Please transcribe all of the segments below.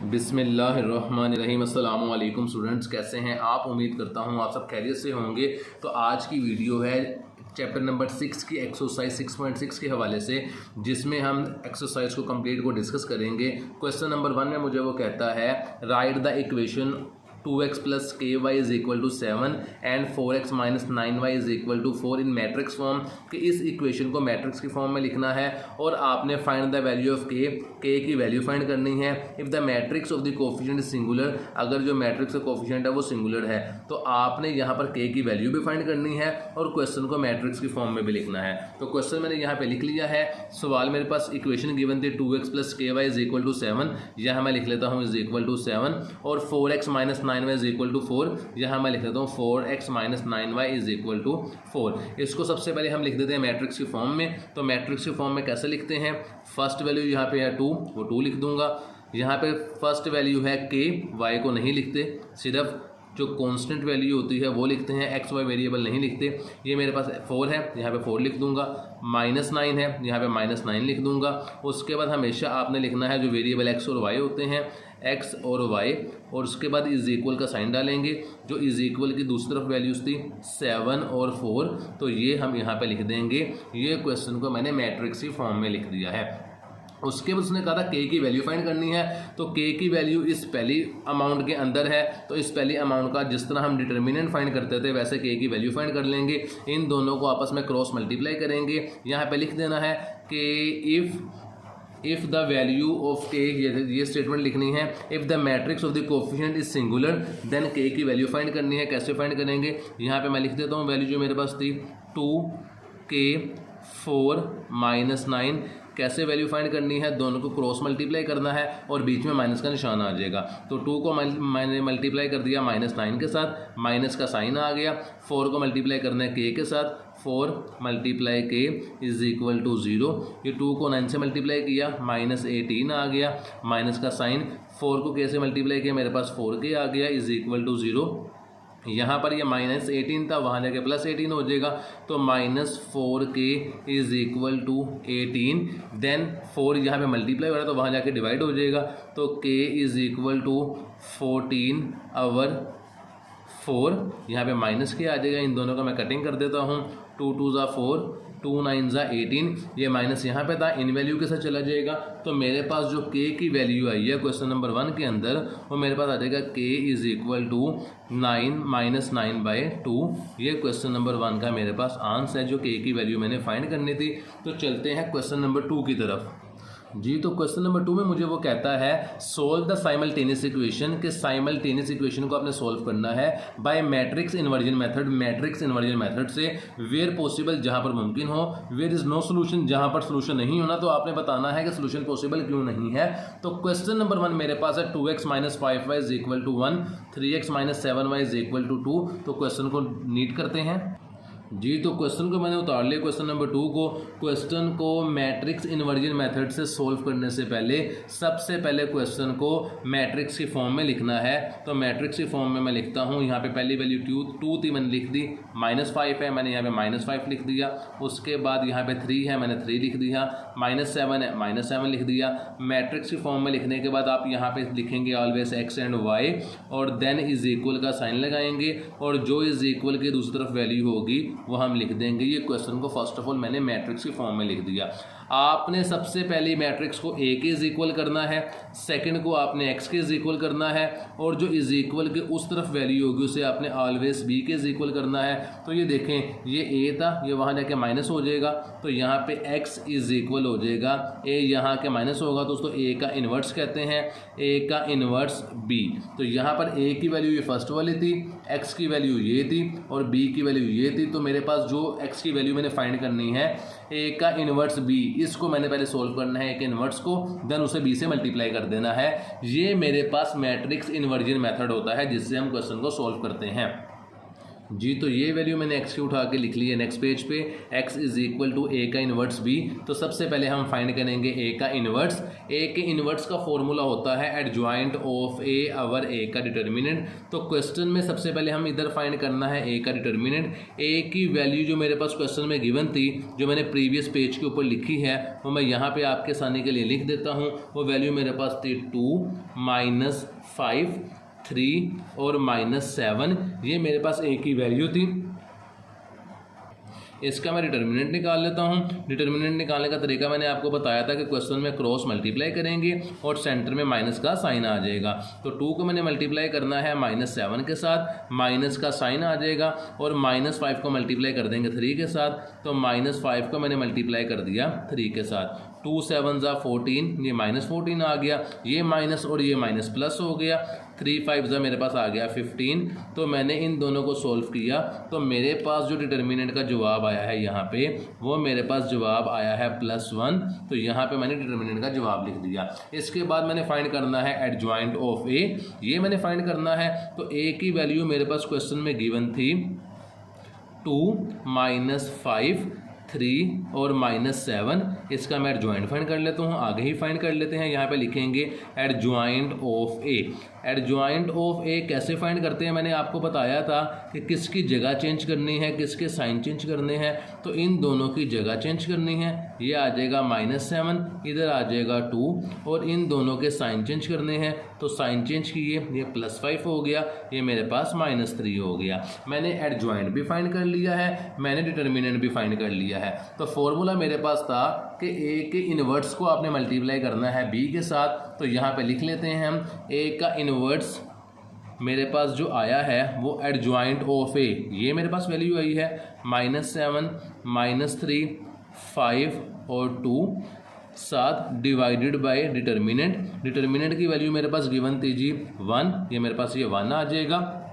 बिस्मिल्लाहिर्रहमानिर्रहीम। अस्सलाम वालेकुम स्टूडेंट्स, कैसे हैं आप? उम्मीद करता हूँ आप सब खैरियत से होंगे। तो आज की वीडियो है चैप्टर नंबर 6 की एक्सरसाइज 6.6 के हवाले से, जिसमें हम एक्सरसाइज को कंप्लीट को डिस्कस करेंगे। क्वेश्चन नंबर 1 में मुझे वो कहता है write the equation 2x plus k y is equal to 7 and 4x minus 9y is equal to 4 in matrix form. कि इस इक्वेशन को मैट्रिक्स की फॉर्म में लिखना है और आपने फाइंड द वैल्यू ऑफ के की वैल्यू फाइंड करनी है। If the matrix of the coefficient is singular, अगर जो मैट्रिक्स का कोफिशिएंट है वो सिंगुलर है तो आपने यहाँ पर के की वैल्यू भी फाइंड करनी है और क्वेश्चन को मैट्रिक्स की फॉर्म में भी लिखना है। तो क्वेश्चन मैंने यहाँ पे लिख लिया है। सवाल मेरे पास इक्वेशन गिवन थी 2x plus k y is equal to 7, यहाँ मैं लिख लेता हूँ इज इक्वल टू 7, और 4x minus 9y is equal to 4, यहाँ मैं लिख लेता हूँ 4x minus 9y is equal to 4। इसको सबसे पहले हम लिख देते हैं मैट्रिक्स की फॉर्म में। तो मैट्रिक्स की फॉर्म में कैसे लिखते हैं? फर्स्ट वैल्यू यहाँ पे है 2, वो 2 लिख दूंगा। यहाँ पे फर्स्ट वैल्यू है k, y को नहीं लिखते, सिर्फ जो कांस्टेंट वैल्यू होती है वो लिखते हैं, एक्स वाई वेरिएबल नहीं लिखते। ये मेरे पास 4 है, यहाँ पे 4 लिख दूंगा। माइनस 9 है, यहाँ पे माइनस 9 लिख दूंगा। उसके बाद हमेशा आपने लिखना है जो वेरिएबल एक्स और वाई होते हैं, एक्स और वाई, और उसके बाद इज इक्वल का साइन डालेंगे। जो इज इक्वल की दूसरी तरफ वैल्यूज थी 7 और 4, तो ये हम यहाँ पे लिख देंगे। ये क्वेश्चन को मैंने मैट्रिक्स की फॉर्म में लिख दिया है। उसके बाद उसने कहा था के की वैल्यू फाइंड करनी है, तो के की वैल्यू इस पहली अमाउंट के अंदर है, तो इस पहली अमाउंट का जिस तरह हम डिटर्मिनेंट फाइंड करते थे वैसे के की वैल्यू फाइंड कर लेंगे। इन दोनों को आपस में क्रॉस मल्टीप्लाई करेंगे। यहाँ पे लिख देना है कि इफ़ द वैल्यू ऑफ के, ये स्टेटमेंट लिखनी है। If the matrix of the coefficient is singular then k की वैल्यू फाइंड करनी है। कैसे फाइंड करेंगे? यहाँ पे मैं लिख देता हूँ वैल्यू जो मेरे पास थी 2k 4 माइनस 9। कैसे वैल्यू फाइंड करनी है? दोनों को क्रॉस मल्टीप्लाई करना है और बीच में माइनस का निशान आ जाएगा। तो 2 को मैंने मल्टीप्लाई कर दिया माइनस 9 के साथ, माइनस का साइन आ गया। 4 को मल्टीप्लाई करना है के के साथ, 4 मल्टीप्लाई के इज इक्वल टू 0। ये 2 को 9 से मल्टीप्लाई किया, माइनस 18 आ गया, माइनस का साइन। 4 को के से मल्टीप्लाई किया, मेरे पास 4k आ गया इज इक्वल टू 0। यहाँ पर ये माइनस 18 था, वहाँ जाके प्लस 18 हो जाएगा, तो minus 4k is equal to 18। Then 4 यहाँ पे मल्टीप्लाई हो रहा है तो वहाँ जाके डिवाइड हो जाएगा, तो k is equal to 14 over 4। यहाँ पे माइनस के आ जाएगा। इन दोनों का मैं कटिंग कर देता हूँ। 2 2 ज़ा 4, 2 9 ज़ा 18। ये माइनस यहाँ पे था, इन वैल्यू के साथ चला जाएगा। तो मेरे पास जो k की वैल्यू आई है क्वेश्चन नंबर 1 के अंदर, वो मेरे पास आ जाएगा k is equal to 9 minus 9/2। ये क्वेश्चन नंबर 1 का मेरे पास आंसर है, जो k की वैल्यू मैंने फाइंड करनी थी। तो चलते हैं क्वेश्चन नंबर 2 की तरफ। जी, तो क्वेश्चन नंबर 2 में मुझे वो कहता है सोल्व द साइमल्टेनियस इक्वेशन, कि साइमल्टेनियस इक्वेशन को आपने सोल्व करना है by matrix inversion method. Matrix inversion method से, वेयर पॉसिबल जहाँ पर मुमकिन हो, वेयर इज नो सोल्यूशन जहाँ पर सोल्यूशन नहीं होना, तो आपने बताना है कि सोल्यूशन पॉसिबल क्यों नहीं है। तो क्वेश्चन नंबर 1 मेरे पास है 2x minus 5y is equal to 1, 3x minus 7y is equal to 2। तो क्वेश्चन को नीट करते हैं। जी, तो क्वेश्चन को मैंने उतार लिया क्वेश्चन नंबर 2 को। क्वेश्चन को मैट्रिक्स इन्वर्जन मेथड से सोल्व करने से पहले सबसे पहले क्वेश्चन को मैट्रिक्स की फॉर्म में लिखना है। तो मैट्रिक्स की फॉर्म में मैं लिखता हूँ। यहाँ पे पहली वैल्यू 2 थी, मैंने लिख दी। -5 है, मैंने यहाँ पे -5 लिख दिया। उसके बाद यहाँ पे 3 है, मैंने 3 लिख दिया। -7 है, -7 लिख दिया। मैट्रिक्स की फॉर्म में लिखने के बाद आप यहाँ पे लिखेंगे ऑलवेज एक्स एंड वाई, और देन इज इक्वल का साइन लगाएंगे, और जो इज इक्वल की दूसरी तरफ वैल्यू होगी वो हम लिख देंगे। ये क्वेश्चन को फर्स्ट ऑफ ऑल मैंने मैट्रिक्स की फॉर्म में लिख दिया। आपने सबसे पहले मैट्रिक्स को a के इज इक्वल करना है, सेकंड को आपने x के इज इक्वल करना है, और जो इज इक्वल के उस तरफ वैल्यू होगी उसे आपने ऑलवेज b के इज इक्वल करना है। तो ये देखें, ये a था, ये वहाँ जाके माइनस हो जाएगा, तो यहाँ पे x इज इक्वल हो जाएगा a, यहाँ के माइनस होगा तो उसको a का इन्वर्स कहते हैं, a का इन्वर्स b। तो यहाँ पर a की वैल्यू ये फर्स्ट वाली थी, x की वैल्यू ये थी, और b की वैल्यू ये थी। तो मेरे पास जो x की वैल्यू मैंने फाइंड करनी है a का इन्वर्स b, इसको मैंने पहले सोल्व करना है, एक इन्वर्स को, देन उसे b से मल्टीप्लाई कर देना है। ये मेरे पास मैट्रिक्स इन्वर्जन मेथड होता है जिससे हम क्वेश्चन को सोल्व करते हैं। जी तो ये वैल्यू मैंने x की उठा के लिख ली है नेक्स्ट पेज पे। x is equal to a का इन्वर्स b। तो सबसे पहले हम फाइंड करेंगे a का इन्वर्स। a के इन्वर्स का फॉर्मूला होता है adjoint of a over a का डिटर्मिनेंट। तो क्वेश्चन में सबसे पहले हम इधर फाइंड करना है a का डिटर्मिनेंट। a की वैल्यू जो मेरे पास क्वेश्चन में गिवन थी, जो मैंने प्रीवियस पेज के ऊपर लिखी है, वो मैं यहाँ पे आपके आसानी के लिए लिख देता हूँ। वो वैल्यू मेरे पास थी 2 - 5 3 और -7। ये मेरे पास a की वैल्यू थी। इसका मैं डिटर्मिनेंट निकाल लेता हूँ। डिटर्मिनेंट निकालने का तरीका मैंने आपको बताया था कि क्वेश्चन में क्रॉस मल्टीप्लाई करेंगे और सेंटर में माइनस का साइन आ जाएगा। तो 2 को मैंने मल्टीप्लाई करना है -7 के साथ, माइनस का साइन आ जाएगा, और -5 को मल्टीप्लाई कर देंगे 3 के साथ। तो -5 को मैंने मल्टीप्लाई कर दिया 3 के साथ। 2 7 = 14, ये -14 आ गया। ये माइनस और ये माइनस प्लस हो गया। 3 5 मेरे पास आ गया 15। तो मैंने इन दोनों को सोल्व किया तो मेरे पास जो डिटर्मिनेंट का जवाब आया है यहाँ पे, वो मेरे पास जवाब आया है +1। तो यहाँ पे मैंने डिटर्मिनेंट का जवाब लिख दिया। इसके बाद मैंने फाइंड करना है एडजॉइंट ऑफ a। ये मैंने फाइंड करना है। तो a की वैल्यू मेरे पास क्वेश्चन में गिवन थी 2 - 5 3 और -7। इसका मैं एडजॉइंट फाइंड कर लेता हूँ। आगे ही फाइंड कर लेते हैं। यहाँ पे लिखेंगे adjoint of A. Adjoint of A कैसे फाइंड करते हैं, मैंने आपको बताया था कि किसकी जगह चेंज करनी है, किसके साइन चेंज करने हैं। तो इन दोनों की जगह चेंज करनी है। ये आ जाएगा -7, इधर आ जाएगा 2, और इन दोनों के साइन चेंज करने हैं। तो साइन चेंज किए, ये +5 हो गया, ये मेरे पास -3 हो गया। मैंने एडजॉइंट भी फाइंड कर लिया है, मैंने डिटर्मिनेंट भी फाइंड कर लिया है। तो फॉर्मूला मेरे पास था कि a के इन्वर्स को आपने मल्टीप्लाई करना है b के साथ। तो यहाँ पे लिख लेते हैं हम a का इन्वर्स मेरे पास जो आया है वो एडजॉइंट ऑफ a, ये मेरे पास वैल्यू आई है -7 -3 5 और 2 7 डिवाइडेड बाय डिटर्मिनेंट। डिटर्मिनेंट की वैल्यू मेरे पास गिवन थी जी 1। ये मेरे पास ये 1 आ जाएगा।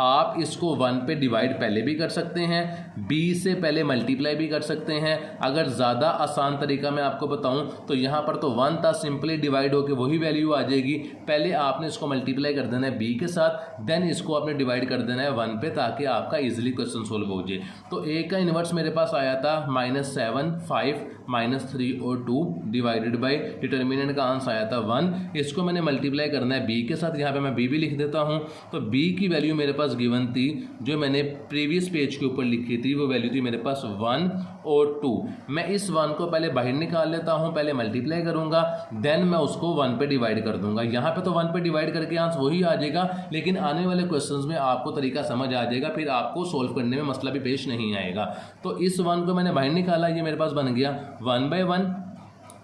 आप इसको 1 पे डिवाइड पहले भी कर सकते हैं, b से पहले मल्टीप्लाई भी कर सकते हैं। अगर ज़्यादा आसान तरीका मैं आपको बताऊं तो यहाँ पर तो 1 था, सिंपली डिवाइड होके वही वैल्यू आ जाएगी। पहले आपने इसको मल्टीप्लाई कर देना है b के साथ, देन इसको आपने डिवाइड कर देना है 1 पे, ताकि आपका इजीली क्वेश्चन सोल्व हो जाए। तो a का इन्वर्स मेरे पास आया था -7 5 -3 और 2 डिवाइडेड बाई डिटर्मिनेंट का आंसर आया था 1। इसको मैंने मल्टीप्लाई करना है b के साथ। यहाँ पे मैं b भी लिख देता हूँ। तो b की वैल्यू मेरे पास गिवन थी, जो मैंने प्रीवियस पेज के ऊपर लिखी थी, वो वैल्यू थी मेरे पास 1 और 2। मैं इस 1 को पहले बाहर निकाल लेता हूँ, पहले मल्टीप्लाई करूँगा, देन मैं उसको 1 पे डिवाइड कर दूंगा। यहाँ पे तो 1 पे डिवाइड करके आंसर वही आ जाएगा, लेकिन आने वाले क्वेश्चंस में आपको तरीका समझ आ जाएगा, फिर आपको सोल्व करने में मसला भी पेश नहीं आएगा। तो इस 1 को मैंने बाहर निकाला, ये मेरे पास बन गया 1/1,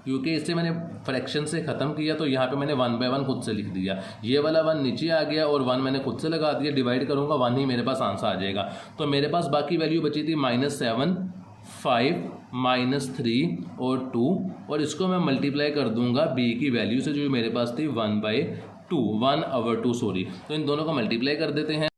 क्योंकि इससे मैंने फ्रैक्शन से ख़त्म किया। तो यहाँ पे मैंने 1/1 खुद से लिख दिया। ये वाला 1 नीचे आ गया और 1 मैंने खुद से लगा दिया। डिवाइड करूँगा 1 ही मेरे पास आंसर आ जाएगा। तो मेरे पास बाकी वैल्यू बची थी -7 5 -3 और 2, और इसको मैं मल्टीप्लाई कर दूंगा b की वैल्यू से, जो मेरे पास थी 1/2 सॉरी। तो इन दोनों को मल्टीप्लाई कर देते हैं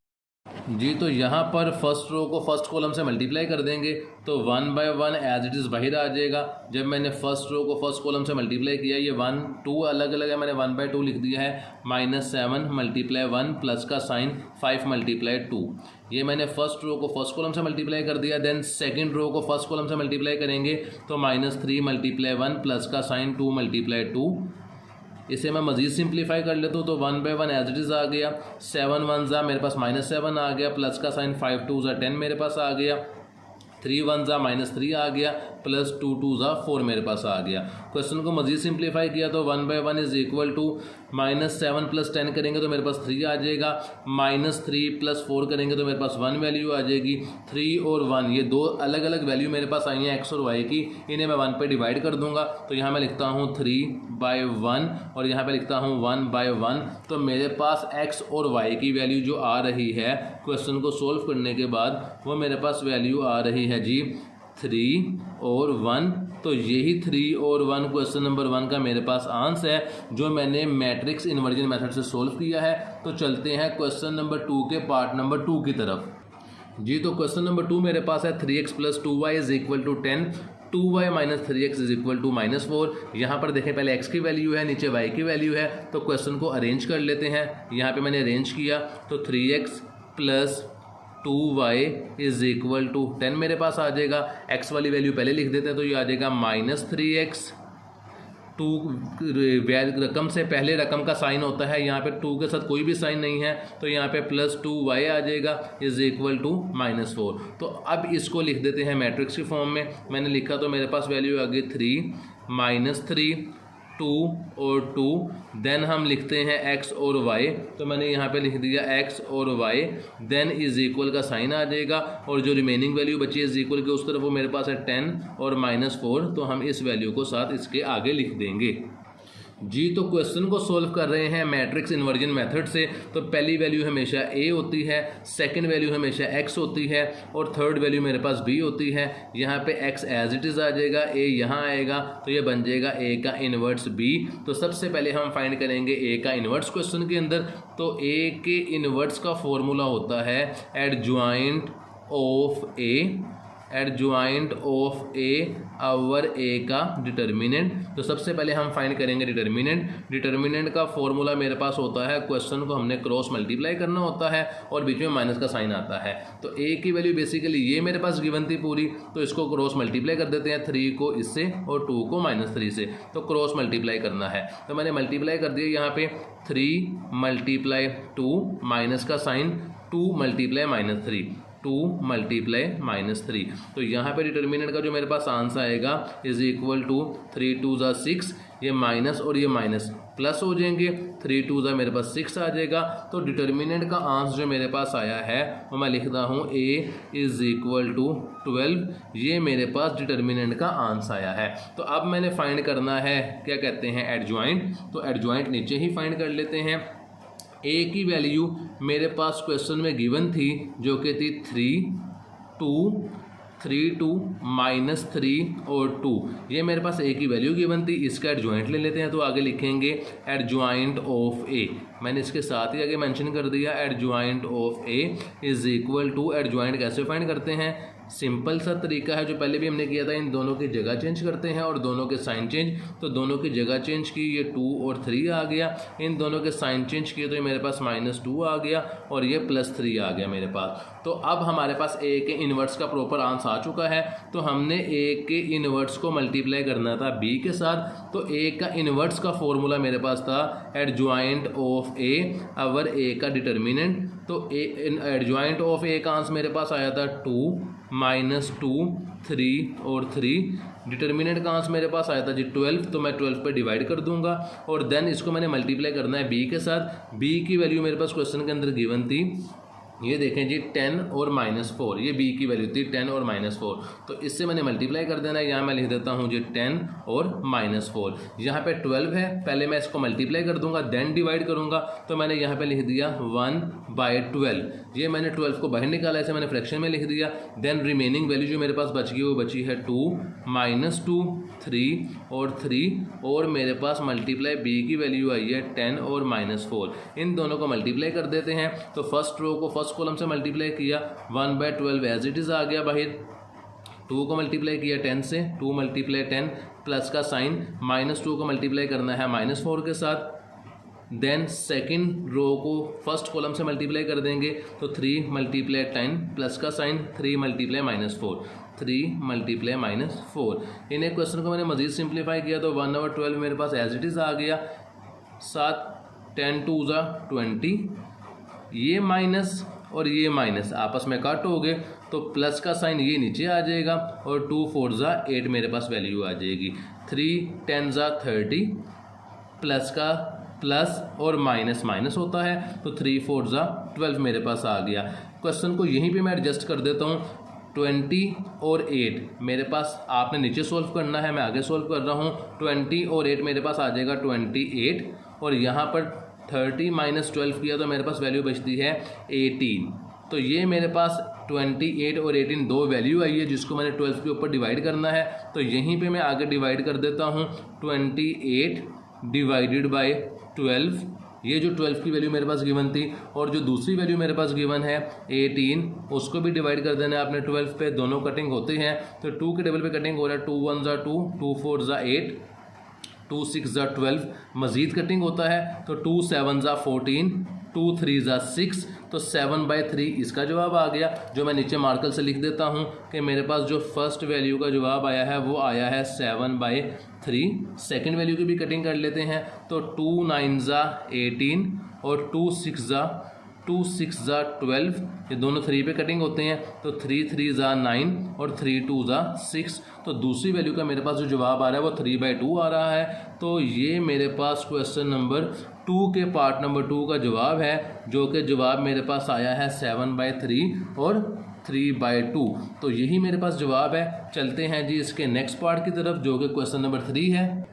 जी। तो यहाँ पर फर्स्ट रो को फर्स्ट कॉलम से मल्टीप्लाई कर देंगे तो 1/1 एज इट इज़ बाहर आ जाएगा। जब मैंने फर्स्ट रो को फर्स्ट कॉलम से मल्टीप्लाई किया, ये 1 2 अलग अलग है, मैंने 1/2 लिख दिया है। -7 × 1 प्लस का साइन 5 × 2। ये मैंने फर्स्ट रो को फर्स्ट कॉलम से मल्टीप्लाई कर दिया। देन सेकंड रो को फर्स्ट कॉलम से मल्टीप्लाई करेंगे तो -3 × 1 प्लस का साइन 2 × 2। इसे मैं मज़ीद सिंप्लीफाई कर लेता हूँ तो 1/1 एज इट इज़ आ गया। 7 1 मेरे पास -7 आ गया, प्लस का साइन 5 2 10 मेरे पास आ गया। 3 1 -3 आ गया, प्लस 2 2 4 मेरे पास आ गया। क्वेश्चन को मज़ीद सिंप्लीफाई किया तो 1/1 इज इक्वल टू -7 + 10 करेंगे तो मेरे पास 3 आ जाएगा। -3 + 4 करेंगे तो मेरे पास 1 वैल्यू आ जाएगी। 3 और 1 ये दो अलग अलग वैल्यू मेरे पास आई हैं x और y की, इन्हें मैं 1 पे डिवाइड कर दूंगा। तो यहाँ मैं लिखता हूँ 3/1 और यहाँ पे लिखता हूँ 1/1। तो मेरे पास x और y की वैल्यू जो आ रही है क्वेश्चन को सोल्व करने के बाद, वो मेरे पास वैल्यू आ रही है जी 3 और 1। तो यही 3 और 1 क्वेश्चन नंबर 1 का मेरे पास आंसर है, जो मैंने मैट्रिक्स इन्वर्जन मेथड से सोल्व किया है। तो चलते हैं क्वेश्चन नंबर 2 के पार्ट नंबर 2 की तरफ जी। तो क्वेश्चन नंबर 2 मेरे पास है 3x + 2y = 10, 2y - 3x = -4। यहाँ पर देखें, पहले x की वैल्यू है, नीचे y की वैल्यू है। तो क्वेश्चन को अरेंज कर लेते हैं। यहाँ पे मैंने अरेंज किया तो 3x + 2y is equal to 10 मेरे पास आ जाएगा। x वाली वैल्यू पहले लिख देते हैं तो ये आ जाएगा -3x। 2 रकम से पहले रकम का साइन होता है, यहाँ पे 2 के साथ कोई भी साइन नहीं है तो यहाँ पे +2y आ जाएगा इज इक्वल टू -4। तो अब इसको लिख देते हैं मैट्रिक्स की फॉर्म में। मैंने लिखा तो मेरे पास वैल्यू आ गई 3 -3 2 और 2, देन हम लिखते हैं x और y। तो मैंने यहाँ पे लिख दिया x और y, देन इज इक्वल का साइन आ जाएगा और जो रिमेनिंग वैल्यू बची इज इक्वल के उस तरफ वो मेरे पास है 10 और -4, तो हम इस वैल्यू को साथ इसके आगे लिख देंगे जी। तो क्वेश्चन को सॉल्व कर रहे हैं मैट्रिक्स इन्वर्जन मेथड से। तो पहली वैल्यू हमेशा a होती है, सेकंड वैल्यू हमेशा x होती है और थर्ड वैल्यू मेरे पास b होती है। यहाँ पे x एज इट इज़ आ जाएगा, a यहाँ आएगा तो ये बन जाएगा a का इन्वर्स b। तो सबसे पहले हम फाइंड करेंगे a का इन्वर्स क्वेश्चन के अंदर। तो a के इन्वर्स का फॉर्मूला होता है adjoint of a over a का डिटर्मिनेंट। तो सबसे पहले हम फाइंड करेंगे डिटर्मिनेंट का फॉर्मूला मेरे पास होता है, क्वेश्चन को हमने क्रॉस मल्टीप्लाई करना होता है और बीच में माइनस का साइन आता है। तो a की वैल्यू बेसिकली ये मेरे पास गिवन थी पूरी, तो इसको क्रॉस मल्टीप्लाई कर देते हैं, 3 को इससे और 2 को -3 से। तो क्रॉस मल्टीप्लाई करना है तो मैंने मल्टीप्लाई कर दिया। यहाँ पे 3 × 2 माइनस का साइन 2 × -3 2 × -3। तो यहाँ पे डिटर्मिनेंट का जो मेरे पास आंसर आएगा इज इक्वल टू 3 2 ज़ा 6, ये माइनस और ये माइनस प्लस हो जाएंगे, 3 2 ज़ा मेरे पास 6 आ जाएगा। तो डिटर्मिनेंट का आंसर जो मेरे पास आया है वो मैं लिखता हूँ a इज इक्वल टू 12। ये मेरे पास डिटर्मिनेंट का आंसर आया है। तो अब मैंने फाइंड करना है क्या कहते हैं एडजॉइंट। तो एडजॉइंट नीचे ही फाइंड कर लेते हैं। a की वैल्यू मेरे पास क्वेश्चन में गिवन थी जो कि थी 3 2 -3 और 2, ये मेरे पास a की वैल्यू गिवन थी। इसका एडजॉइंट ले लेते हैं तो आगे लिखेंगे एडजॉइंट ऑफ a। मैंने इसके साथ ही आगे मेंशन कर दिया adjoint of a is equal to, adjoint कैसे फाइंड करते हैं, सिंपल सा तरीका है जो पहले भी हमने किया था, इन दोनों की जगह चेंज करते हैं और दोनों के साइन चेंज। तो दोनों की जगह चेंज की, ये 2 और 3 आ गया, इन दोनों के साइन चेंज किए तो ये मेरे पास -2 आ गया और ये +3 आ गया मेरे पास। तो अब हमारे पास a के इन्वर्स का प्रॉपर आंसर आ चुका है। तो हमने a के इन्वर्स को मल्टीप्लाई करना था b के साथ। तो a का इन्वर्स का फॉर्मूला मेरे पास था adjoint of a over a का डिटर्मिनेंट। तो एडजॉइंट ऑफ a का आंसर मेरे पास आया था 2 -2 3 और 3। डिटर्मिनेंट का आंसर मेरे पास आया था जी 12, तो मैं 12 पे डिवाइड कर दूंगा और देन इसको मैंने मल्टीप्लाई करना है b के साथ। b की वैल्यू मेरे पास क्वेश्चन के अंदर गिवन थी, ये देखें जी 10 और -4, ये b की वैल्यू थी 10 और -4। तो इससे मैंने मल्टीप्लाई कर देना है। यहाँ मैं लिख देता हूँ जी 10 और -4। यहाँ पे 12 है, पहले मैं इसको मल्टीप्लाई कर दूंगा देन डिवाइड करूँगा। तो मैंने यहाँ पे लिख दिया 1/12। ये मैंने 12 को बाहर निकाला, इसे मैंने फ्रैक्शन में लिख दिया। देन रिमेनिंग वैल्यू जो मेरे पास बच गई वो बची है 2 -2 3 और 3 और मेरे पास मल्टीप्लाई b की वैल्यू आई है 10 और -4। इन दोनों को मल्टीप्लाई कर देते हैं। तो फर्स्ट रो को फर्स्ट कॉलम से मल्टीप्लाई किया, 1/12 एज इट इज़ आ गया बाहर। 2 को मल्टीप्लाई किया 10 से, 2 × 10 प्लस का साइन, -2 को मल्टीप्लाई करना है -4 के साथ। देन सेकंड रो को फर्स्ट कॉलम से मल्टीप्लाई कर देंगे तो 3 × 10 प्लस का साइन, 3 × -4 3 × -4। इन एक क्वेश्चन को मैंने मज़ीद सिंप्लीफाई किया तो 1/12 मेरे पास एज इट इज़ आ गया। 7 10 2 ज़ा 20, ये माइनस और ये माइनस आपस में कट हो गए तो प्लस का साइन ये नीचे आ जाएगा और 2 4 ज़ा 8 मेरे पास वैल्यू आ जाएगी। 3 10 ज़ा 30, प्लस का प्लस और माइनस माइनस होता है तो 3 4 ज़ा 12 मेरे पास आ गया। क्वेश्चन को यहीं पे मैं एडजस्ट कर देता हूँ। 20 और 8 मेरे पास आपने नीचे सोल्व करना है, मैं आगे सोल्व कर रहा हूँ। 20 और 8 मेरे पास आ जाएगा 28 और यहाँ पर 30 - 12 किया तो मेरे पास वैल्यू बचती है 18। तो ये मेरे पास 28 और 18 दो वैल्यू आई है जिसको मैंने 12 के ऊपर डिवाइड करना है। तो यहीं पे मैं आगे डिवाइड कर देता हूँ। 28 डिवाइडेड बाय 12, ये जो 12 की वैल्यू मेरे पास गिवन थी और जो दूसरी वैल्यू मेरे पास गिवन है 18, उसको भी डिवाइड कर देना है आपने 12 पे। दोनों कटिंग होते हैं तो 2 के टेबल पे कटिंग हो रहा है। 2 1 ज़ा 2, 2 4 ज़ा 8, 2 6 ज़ा 12, मज़ीद कटिंग होता है तो 2 7 ज़ा 14, 2 3 ज़ा 6। तो 7/3 इसका जवाब आ गया, जो मैं नीचे मार्कर से लिख देता हूँ कि मेरे पास जो फर्स्ट वैल्यू का जवाब आया है वो आया है 7/3। सेकेंड वैल्यू की भी कटिंग कर लेते हैं, तो 2 9 18 और 2 6 12, ये दोनों 3 पे कटिंग होते हैं, तो 3 3 9 और 3 2 6। तो दूसरी वैल्यू का मेरे पास जो जवाब आ रहा है वो 3/2 आ रहा है। तो ये मेरे पास क्वेश्चन नंबर 2 के पार्ट नंबर 2 का जवाब है, जो कि जवाब मेरे पास आया है 7/3 और 3/2। तो यही मेरे पास जवाब है। चलते हैं जी इसके नेक्स्ट पार्ट की तरफ, जो कि क्वेश्चन नंबर 3 है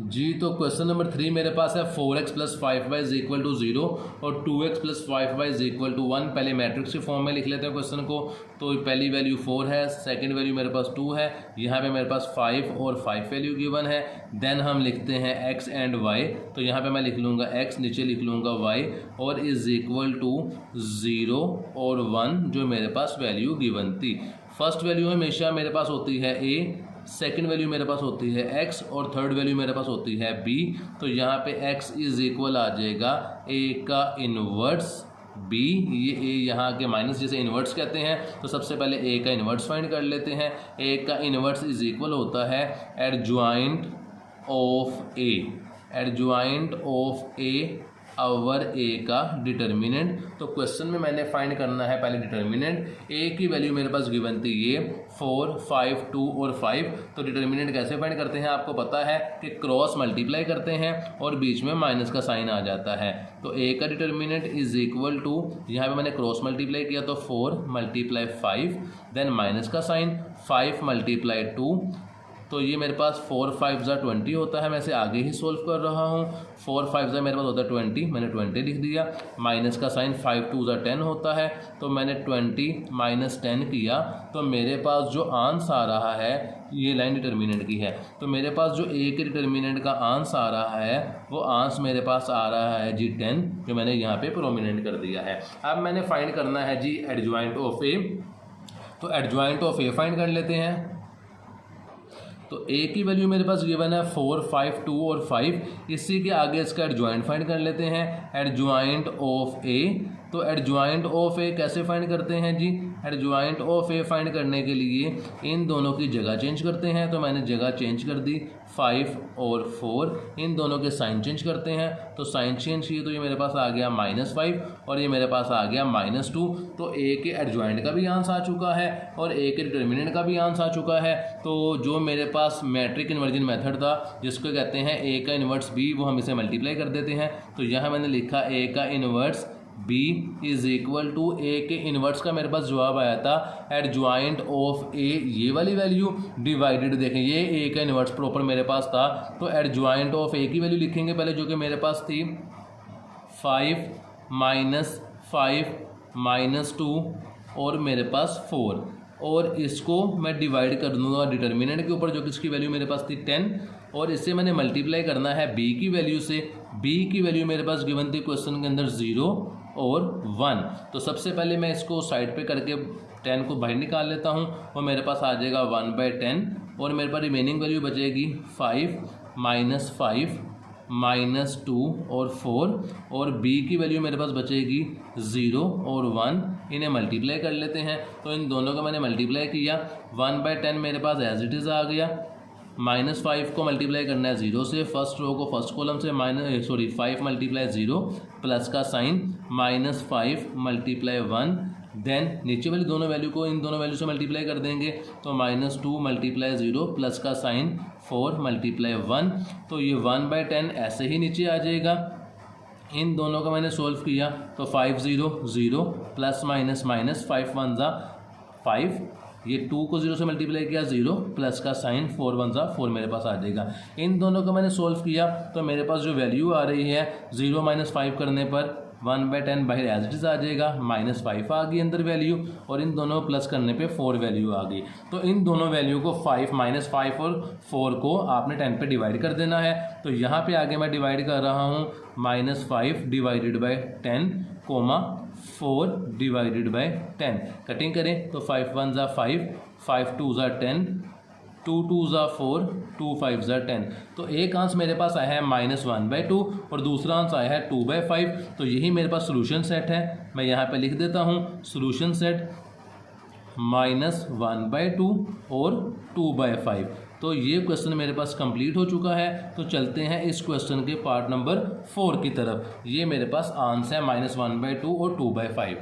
जी। तो क्वेश्चन नंबर 3 मेरे पास है 4x + 5y = 0 और 2x + 5y = 1। पहले मैट्रिक्स के फॉर्म में लिख लेते हैं क्वेश्चन को। तो पहली वैल्यू 4 है, सेकंड वैल्यू मेरे पास 2 है, यहाँ पे मेरे पास 5 और 5 वैल्यू गिवन है। देन हम लिखते हैं x एंड y, तो यहाँ पे मैं लिख लूँगा x, नीचे लिख लूँगा y, और = 0 और 1 जो मेरे पास वैल्यू गिवन थी। फर्स्ट वैल्यू हमेशा मेरे पास होती है a, सेकेंड वैल्यू मेरे पास होती है x और थर्ड वैल्यू मेरे पास होती है b। तो यहाँ पे x = आ जाएगा a का इन्वर्स b, ये a यहाँ के माइनस जैसे इन्वर्स कहते हैं, तो सबसे पहले a का इन्वर्स फाइंड कर लेते हैं। a का इन्वर्स = होता है adjoint of a over a का डिटर्मिनेंट। तो क्वेश्चन में मैंने फाइंड करना है पहले डिटर्मिनेंट। a की वैल्यू मेरे पास गिवन थी ये 4 5 2 और 5। तो डिटर्मिनेंट कैसे फाइंड करते हैं आपको पता है कि क्रॉस मल्टीप्लाई करते हैं और बीच में माइनस का साइन आ जाता है। तो a का डिटर्मिनेंट = यहाँ पे मैंने क्रॉस मल्टीप्लाई किया तो 4 × 5, देन माइनस का साइन 5 × 2। तो ये मेरे पास 4 5 20 होता है। मैं इसे आगे ही सोल्व कर रहा हूँ। 4 5 मेरे पास होता है 20, मैंने 20 लिख दिया। माइनस का साइन 5 2 10 होता है, तो मैंने 20 - 10 किया। तो मेरे पास जो आंसर आ रहा है ये लाइन डिटर्मिनेंट की है। तो मेरे पास जो a के डिटर्मिनेंट का आंसर आ रहा है वो आंसर मेरे पास आ रहा है जी 10, जो मैंने यहाँ पे प्रोमिनेंट कर दिया है। अब मैंने फाइंड करना है जी एडजॉइंट ऑफ a। तो एडजॉइंट ऑफ a फाइंड कर लेते हैं। तो a की वैल्यू मेरे पास गिवन है 4 5 2 और 5। इसी के आगे इसका एडजॉइंट फाइंड कर लेते हैं, एडजॉइंट ऑफ a। तो एडजॉइंट ऑफ a कैसे फाइंड करते हैं जी? एडजॉइंट ऑफ a फाइंड करने के लिए इन दोनों की जगह चेंज करते हैं। तो मैंने जगह चेंज कर दी, 5 और 4, इन दोनों के साइन चेंज करते हैं। तो साइन चेंज किए तो ये मेरे पास आ गया -5 और ये मेरे पास आ गया -2। तो a के एडजॉइंट का भी आंसर आ चुका है और a के डिटर्मिनेंट का भी आंसर आ चुका है। तो जो मेरे पास मैट्रिक इन्वर्जन मेथड था, जिसको कहते हैं a का इन्वर्स b, वो हम इसे मल्टीप्लाई कर देते हैं। तो यहाँ मैंने लिखा a का इन्वर्स b = a के इन्वर्स का मेरे पास जवाब आया था एडजॉइंट ऑफ a, ये वाली वैल्यू डिवाइडेड, देखें ये a का इन्वर्स प्रॉपर मेरे पास था। तो एडजॉइंट ऑफ a की वैल्यू लिखेंगे पहले, जो कि मेरे पास थी 5 - 2 और मेरे पास 4, और इसको मैं डिवाइड कर दूंगा डिटर्मिनेंट के ऊपर, जो कि इसकी वैल्यू मेरे पास थी 10, और इससे मैंने मल्टीप्लाई करना है b की वैल्यू से। b की वैल्यू मेरे पास गिवन थी क्वेश्चन के अंदर 0 और 1। तो सबसे पहले मैं इसको साइड पे करके 10 को बाहर निकाल लेता हूँ, और मेरे पास आ जाएगा 1/10, और मेरे पास रिमेनिंग वैल्यू बचेगी 5 - 5 -2 और 4, और b की वैल्यू मेरे पास बचेगी 0 और 1। इन्हें मल्टीप्लाई कर लेते हैं। तो इन दोनों का मैंने मल्टीप्लाई किया, 1/10 मेरे पास एज इट इज़ आ गया। -5 को मल्टीप्लाई करना है 0 से, फर्स्ट रो को फर्स्ट कॉलम से 5 × 0 प्लस का साइन -5 × 1। देन नीचे वाली दोनों वैल्यू को इन दोनों वैल्यू से मल्टीप्लाई कर देंगे, तो -2 × 0 प्लस का साइन 4 × 1। तो ये 1/10 ऐसे ही नीचे आ जाएगा। इन दोनों का मैंने सोल्व किया, तो 5 0 0 प्लस माइनस 5 1 5, ये 2 को 0 से मल्टीप्लाई किया 0 प्लस का साइन 4 1 4 मेरे पास आ जाएगा। इन दोनों का मैंने सोल्व किया, तो मेरे पास जो वैल्यू आ रही है 0 - 5 करने पर 1/10 बाहर एज इट इज़ आ जाएगा, -5 आ गई अंदर वैल्यू, और इन दोनों प्लस करने पे 4 वैल्यू आ गई। तो इन दोनों वैल्यू को 5 -5 और 4 को आपने 10 पे डिवाइड कर देना है। तो यहाँ पे आगे मैं डिवाइड कर रहा हूँ -5 / 10, 4 / 10। कटिंग करें तो 5 1 5, 5 2 10, 2 2 ज़ा 4, 2 5 ज़ा 10। तो एक आंसर मेरे पास आया है -1/2 और दूसरा आंसर आया है 2/5। तो यही मेरे पास सोल्यूशन सेट है। मैं यहाँ पे लिख देता हूँ सोल्यूशन सेट -1/2 और 2/5। तो ये क्वेश्चन मेरे पास कंप्लीट हो चुका है। तो चलते हैं इस क्वेश्चन के पार्ट नंबर 4 की तरफ। ये मेरे पास आंसर है -1/2 और 2/5।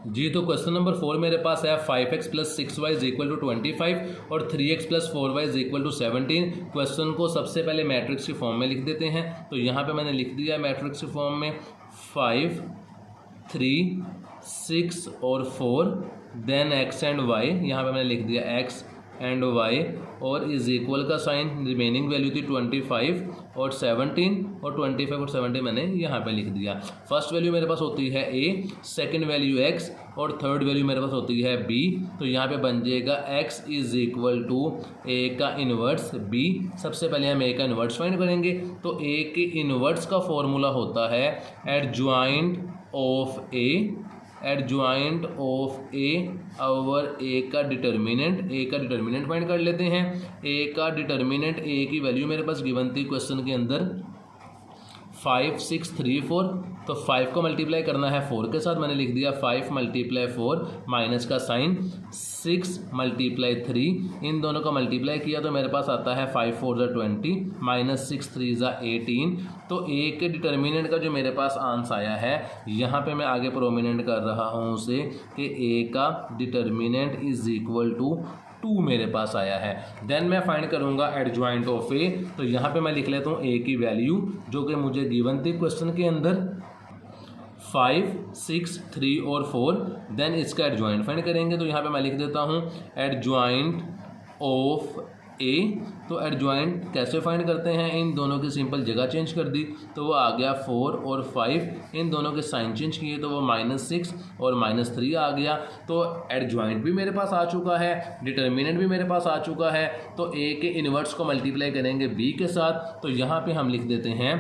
जी, तो क्वेश्चन नंबर 4 मेरे पास है 5x + 6y = 25 और 3x + 4y = 17। क्वेश्चन को सबसे पहले मैट्रिक्स की फॉर्म में लिख देते हैं। तो यहाँ पे मैंने लिख दिया मैट्रिक्स की फॉर्म में 5 3 6 और 4, देन x एंड y। यहाँ पे मैंने लिख दिया x एंड y और इज इक्वल का साइन, रिमेनिंग वैल्यू थी 25 और 17 और 25 और 17 मैंने यहाँ पे लिख दिया। फर्स्ट वैल्यू मेरे पास होती है a, सेकंड वैल्यू x और थर्ड वैल्यू मेरे पास होती है b। तो यहाँ पे बन जाएगा x = a का इन्वर्स b। सबसे पहले हम a का इन्वर्स फाइंड करेंगे। तो a के इन्वर्स का फॉर्मूला होता है adjoint of a over a का डिटर्मिनेंट फाइंड कर लेते हैं। a का डिटर्मिनेंट, a की वैल्यू मेरे पास गिवन थी क्वेश्चन के अंदर 5 6 3 4। तो 5 को मल्टीप्लाई करना है 4 के साथ, मैंने लिख दिया 5 × 4 माइनस का साइन 6 × 3। इन दोनों का मल्टीप्लाई किया तो मेरे पास आता है 5 4 = 20 -6 3 = 18। तो a के डिटर्मिनेंट का जो मेरे पास आंसर आया है, यहाँ पे मैं आगे प्रोमिनेंट कर रहा हूँ उसे कि a का डिटर्मिनेंट = 2 मेरे पास आया है। देन मैं फाइंड करूंगा एडजॉइंट ऑफ a। तो यहाँ पे मैं लिख लेता हूँ a की वैल्यू जो कि मुझे गिवन थी क्वेश्चन के अंदर 5 6 3 और 4। देन इसका एडजॉइंट फाइंड करेंगे। तो यहाँ पे मैं लिख देता हूँ एडजॉइंट ऑफ a। तो एडजॉइंट कैसे फाइंड करते हैं, इन दोनों की सिंपल जगह चेंज कर दी तो वो आ गया 4 और 5। इन दोनों के साइन चेंज किए तो वो -6 और -3 आ गया। तो एडजॉइंट भी मेरे पास आ चुका है, डिटर्मिनेंट भी मेरे पास आ चुका है। तो a के इन्वर्स को मल्टीप्लाई करेंगे b के साथ। तो यहाँ पे हम लिख देते हैं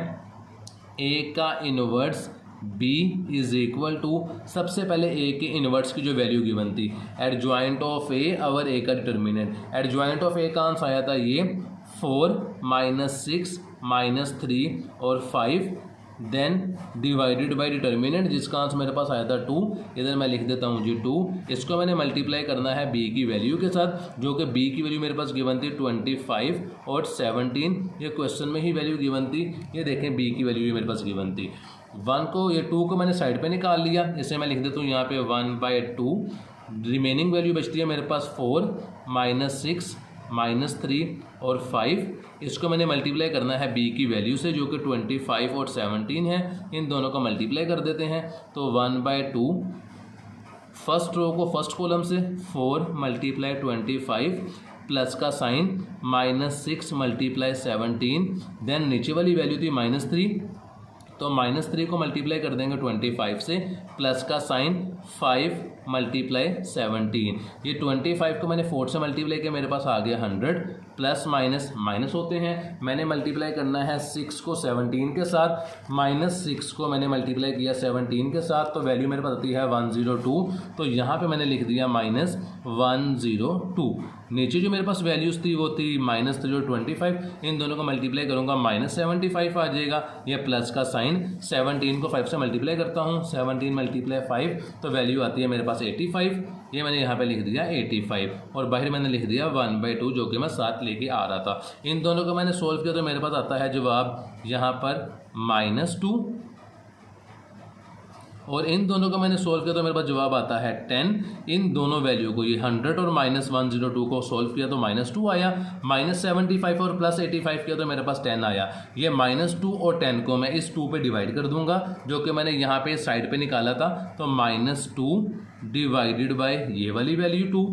a का इन्वर्स b = सबसे पहले a के इन्वर्स की जो वैल्यू गिवन थी एडजॉइंट ऑफ a और a का डिटर्मिनेंट। एडजॉइंट ऑफ a का आंसर आया था ये 4 -6 -3 और 5, देन डिवाइडेड बाय डिटर्मिनेंट जिसका आंसर मेरे पास आया था 2। इधर मैं लिख देता हूँ जी 2। इसको मैंने मल्टीप्लाई करना है b की वैल्यू के साथ, जो कि b की वैल्यू मेरे पास गिवन थी 25 और 17। ये क्वेश्चन में ही वैल्यू गिवन थी। ये देखें b की वैल्यू भी मेरे पास गिवन थी। 2 को मैंने साइड पे निकाल लिया। इसे मैं लिख देता हूँ यहाँ पे 1/2। रिमेनिंग वैल्यू बचती है मेरे पास 4 -6 -3 और 5। इसको मैंने मल्टीप्लाई करना है b की वैल्यू से जो कि 25 और 17 है। इन दोनों का मल्टीप्लाई कर देते हैं। तो 1/2 फर्स्ट रो को फर्स्ट कॉलम से 4 × 25 प्लस का साइन -6 × 17। देन नीचे वाली वैल्यू थी -3, तो -3 को मल्टीप्लाई कर देंगे 25 से, प्लस का साइन 5 × 17। ये 25 को मैंने 4 से मल्टीप्लाई किया, मेरे पास आ गया 100। प्लस माइनस माइनस होते हैं, मैंने मल्टीप्लाई करना है 6 को 17 के साथ, -6 को मैंने मल्टीप्लाई किया 17 के साथ, तो वैल्यू मेरे पास आती है 102। तो यहाँ पे मैंने लिख दिया -102। नीचे जो मेरे पास वैल्यूज़ थी वो थी -3 और 25। इन दोनों को मल्टीप्लाई करूँगा -75 आ जाएगा। ये प्लस का साइन 17 को 5 से मल्टीप्लाई करता हूँ, 17 × 5 तो वैल्यू आती है मेरे पास 85। ये मैंने यहाँ पे लिख दिया 85 और बाहर मैंने लिख दिया 1/2 जो कि मैं साथ लेके आ रहा था। इन दोनों को मैंने सोल्व किया तो मेरे पास आता है जवाब यहाँ पर -2 और इन दोनों को मैंने सोल्व किया तो मेरे पास जवाब आता है 10। इन दोनों वैल्यू को, ये 100 और -102 को सोल्व किया तो -2 आया, -75 और +85 किया तो मेरे पास 10 आया। ये -2 और 10 को मैं इस 2 पे डिवाइड कर दूंगा जो कि मैंने यहाँ पे साइड पे निकाला था। तो -2 डिवाइडेड बाय ये वाली वैल्यू 2,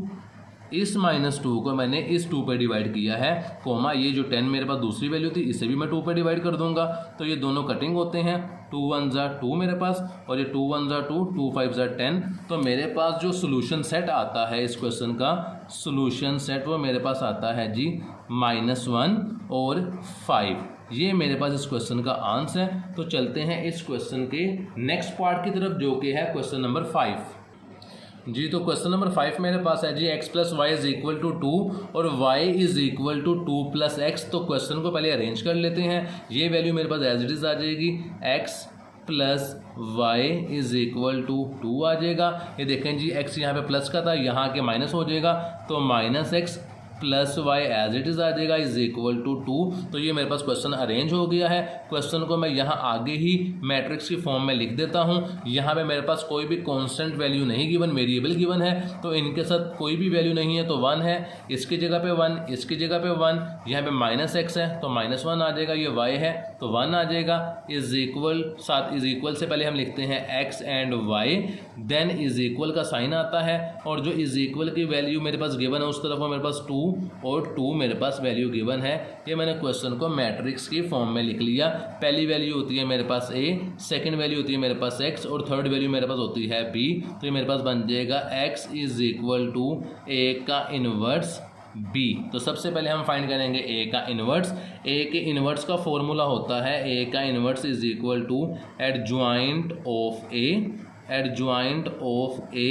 इस -2 को मैंने इस 2 पे डिवाइड किया है, कोमा ये जो 10 मेरे पास दूसरी वैल्यू थी इसे भी मैं 2 पे डिवाइड कर दूंगा। तो ये दोनों कटिंग होते हैं, 2 1 ज़ा 2 मेरे पास और ये 2 1 ज़ा 2, 2 5 ज़ा 10। तो मेरे पास जो सोल्यूशन सेट आता है इस क्वेश्चन का, सोल्यूशन सेट वो मेरे पास आता है जी -1 और 5। ये मेरे पास इस क्वेश्चन का आंसर है। तो चलते हैं इस क्वेश्चन के नेक्स्ट पार्ट की तरफ जो कि है क्वेश्चन नंबर 5। जी तो क्वेश्चन नंबर 5 मेरे पास है जी x plus y is equal to 2 और y is equal to 2 plus x. तो क्वेश्चन को पहले अरेंज कर लेते हैं। ये वैल्यू मेरे पास एज इट इज आ जाएगी, x plus y is equal to 2 आ जाएगा। ये देखें जी x यहाँ पे प्लस का था, यहाँ के माइनस हो जाएगा, तो minus x plus y as it is आ जाएगा इज इक्वल टू 2। तो ये मेरे पास क्वेश्चन अरेंज हो गया है। क्वेश्चन को मैं यहाँ आगे ही मैट्रिक्स की फॉर्म में लिख देता हूँ। यहाँ पे मेरे पास कोई भी कांस्टेंट वैल्यू नहीं गिवन, वेरिएबल गिवन है, तो इनके साथ कोई भी वैल्यू नहीं है तो 1 है, इसकी जगह पे 1, इसकी जगह पे 1, यहाँ पे माइनस एक्स है तो -1 आ जाएगा, ये y है तो 1 आ जाएगा, इज इक्वल, साथ इज इक्वल से पहले हम लिखते हैं x and y, then is equal का साइन आता है और जो इज इक्वल की वैल्यू मेरे पास गिवन है उस तरफ वो मेरे पास 2 और 2 मेरे पास वैल्यू गिवन है। ये मैंने क्वेश्चन को मैट्रिक्स की फॉर्म में लिख लिया। पहली वैल्यू होती है मेरे पास a, सेकंड वैल्यू होती है मेरे पास x और थर्ड वैल्यू मेरे पास होती है b। तो ये मेरे पास बन जाएगा x is equal to a का इनवर्स b। तो सबसे पहले हम फाइंड करेंगे a का इनवर्स। a के इनवर्स का फॉर्मूला होता है a का inverse is equal to adjoint of a, adjoint of a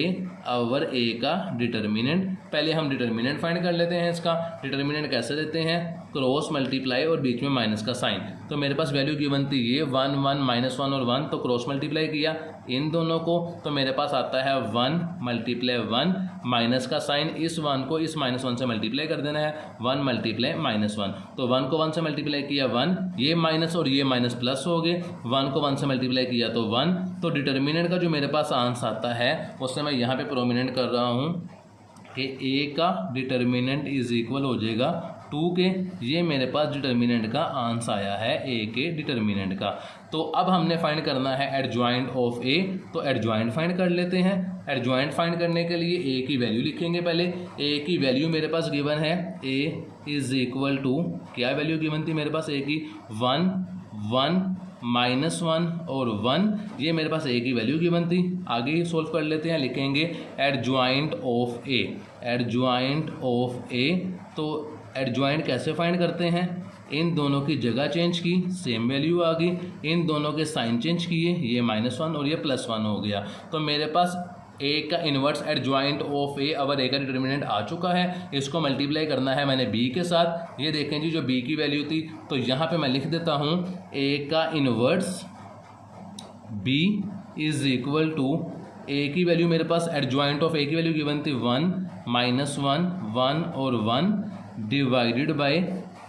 over a का डिटर्मिनेंट। पहले हम डिटर्मिनेंट फाइंड कर लेते हैं। इसका डिटर्मिनेंट कैसे देते हैं, क्रॉस मल्टीप्लाई और बीच में माइनस का साइन। तो मेरे पास वैल्यू गिवन थी ये 1 1 -1 और 1, तो क्रॉस मल्टीप्लाई किया इन दोनों को, तो मेरे पास आता है 1 मल्टीप्लाई 1, माइनस का साइन, इस 1 को इस -1 से मल्टीप्लाई कर देना है, 1 मल्टीप्लाई -1। तो 1 को 1 से मल्टीप्लाई किया 1, ये माइनस और ये माइनस प्लस हो गए, 1 को 1 से मल्टीप्लाई किया तो 1। तो डिटर्मिनेंट का जो मेरे पास आंसर आता है उससे मैं यहाँ पे प्रोमिनेंट कर रहा हूँ कि a का डिटर्मिनेंट इज इक्वल हो जाएगा 2 के। ये मेरे पास डिटर्मिनेंट का आंसर आया है a के डिटर्मिनेंट का। तो अब हमने फाइंड करना है एडजॉइंट ऑफ a, तो एडजॉइंट फाइंड कर लेते हैं। एडजॉइंट फाइंड करने के लिए a की वैल्यू लिखेंगे। पहले a की वैल्यू मेरे पास गिवन है, a इज इक्वल टू, क्या वैल्यू गिवन थी मेरे पास a की, 1 1 -1 और 1, ये मेरे पास a की वैल्यू गिवन थी। आगे ही सोल्व कर लेते हैं, लिखेंगे adjoint of a, adjoint of a। तो एडजॉइंट कैसे फाइंड करते हैं, इन दोनों की जगह चेंज की, सेम वैल्यू आ गई, इन दोनों के साइन चेंज किए, ये -1 और ये +1 हो गया। तो मेरे पास a का इन्वर्स एडजॉइंट ऑफ a और a का डिटर्मिनेंट आ चुका है। इसको मल्टीप्लाई करना है मैंने b के साथ। ये देखें जी, जो b की वैल्यू थी, तो यहाँ पे मैं लिख देता हूँ a का inverse b is equal to, a की वैल्यू मेरे पास एडजॉइंट ऑफ a की वैल्यू गिवन थी 1 -1 1 और 1 डिवाइडेड बाय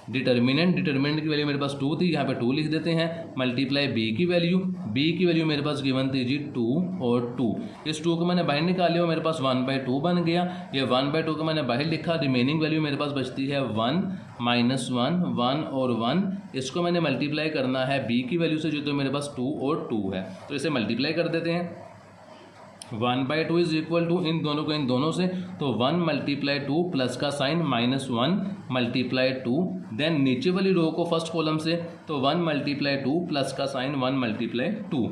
डिटर्मिनेंट। डिटर्मिनेंट की वैल्यू मेरे पास 2 थी, यहाँ पे 2 लिख देते हैं, मल्टीप्लाई b की वैल्यू मेरे पास गिवन थी जी 2 और 2। इस 2 को मैंने बाहर निकाल लिया, मेरे पास 1/2 बन गया। ये 1/2 को मैंने बाहर लिखा, रिमेनिंग वैल्यू मेरे पास बचती है 1 -1 1 और 1। इसको मैंने मल्टीप्लाई करना है b की वैल्यू से, जो तो मेरे पास 2 और 2 है, तो इसे मल्टीप्लाई कर देते हैं। 1/2 इज इक्वल टू, इन दोनों को इन दोनों से, तो 1 मल्टीप्लाई 2 प्लस का साइन -1 मल्टीप्लाई 2, देन नीचे वाली रो को फर्स्ट कॉलम से, तो 1 मल्टीप्लाई 2 प्लस का साइन 1 मल्टीप्लाई 2।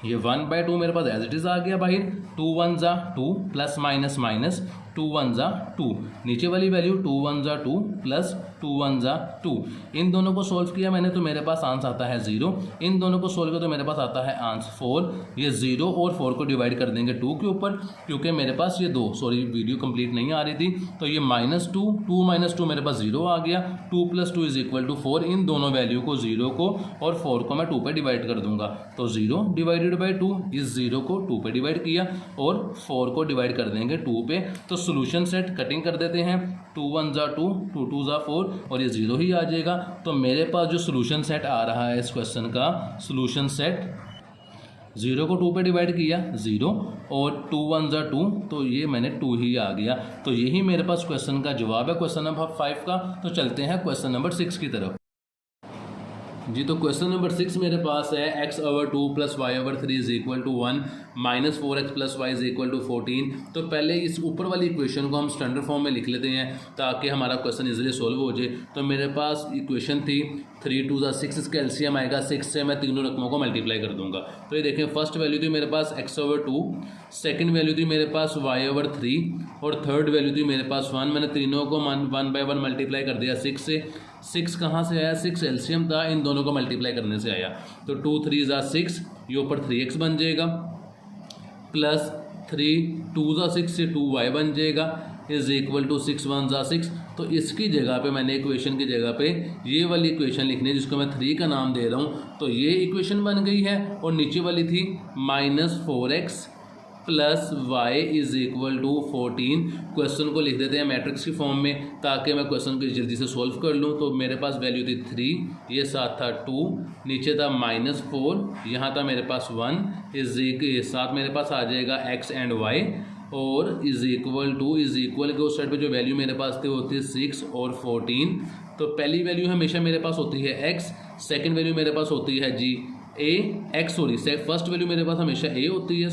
ये 1/2 मेरे पास एज इट इज आ गया बाहर, 2 1 जा 2 प्लस माइनस माइनस 2 1 जा 2, नीचे वाली वैल्यू 2 1 जा 2 प्लस 2 1 जा 2। इन दोनों को सोल्व किया मैंने, तो मेरे पास आंसर आता है 0। इन दोनों को सोल्व किया तो मेरे पास आता है आंसर 4। ये 0 और 4 को डिवाइड कर देंगे 2 के ऊपर, क्योंकि मेरे पास ये 2, सॉरी वीडियो कंप्लीट नहीं आ रही थी, तो ये -2 2 -2 मेरे पास 0 आ गया, 2 + 2 इज इक्वल टू 4। इन दोनों वैल्यू को 0 को और 4 को मैं 2 पे डिवाइड कर दूंगा, तो 0 डिवाइडेड बाई 2, इस 0 को 2 पे डिवाइड किया और 4 को डिवाइड कर देंगे 2 पे। तो सोल्यूशन सेट कटिंग कर देते हैं, 2 1 जा 2 2 2 जा 4 और ये 0 ही आ जाएगा। तो मेरे पास जो सोल्यूशन सेट आ रहा है इस क्वेश्चन का, सोल्यूशन सेट 0 को 2 पे डिवाइड किया 0 और 2 1 जा 2, तो ये मैंने 2 ही आ गया। तो यही मेरे पास क्वेश्चन का जवाब है, क्वेश्चन नंबर 5 का। तो चलते हैं क्वेश्चन नंबर 6 की तरफ। जी तो क्वेश्चन नंबर 6 मेरे पास है x/2 + y/3 is equal to 1 -4x + y is equal to 14। तो पहले इस ऊपर वाली इक्वेशन को हम स्टैंडर्ड फॉर्म में लिख लेते हैं ताकि हमारा क्वेश्चन इजीली सोल्व हो जाए। तो मेरे पास इक्वेशन थी 3 2 6, इसका एलसीएम आएगा 6 से, मैं तीनों रकमों को मल्टीप्लाई कर दूंगा। तो ये देखें, फर्स्ट वैल्यू थी मेरे पास x/2, सेकंड वैल्यू थी मेरे पास y/3 और थर्ड वैल्यू थी मेरे पास 1। मैंने तीनों को 1/1 मल्टीप्लाई कर दिया 6 से। 6 कहाँ से आया, 6 एलसीएम था, इन दोनों को मल्टीप्लाई करने से आया। तो 2 3 जा 6, ये ऊपर 3x बन जाएगा, प्लस 2 ज़ा 6 से 2y बन जाएगा इज इक्वल टू 6 1 ज़ा 6। तो इसकी जगह पे मैंने इक्वेशन की जगह पे ये वाली इक्वेशन लिखनी है जिसको मैं 3 का नाम दे रहा हूँ। तो ये इक्वेशन बन गई है और नीचे वाली थी -4x plus y is equal to 14। Question को लिख देते हैं मैट्रिक्स की फॉर्म में ताकि मैं क्वेश्चन को जल्दी से सॉल्व कर लूँ। तो मेरे पास वैल्यू थी 3, ये साथ था 2, नीचे था -4, यहाँ था मेरे पास 1 इज साथ मेरे पास आ जाएगा x एंड y और इज इक्वल के उस साइड पे जो वैल्यू मेरे पास थी वो थी 6 और 14। तो पहली वैल्यू हमेशा मेरे पास होती है x, सेकंड वैल्यू मेरे पास होती है जी फर्स्ट वैल्यू मेरे पास हमेशा a होती है,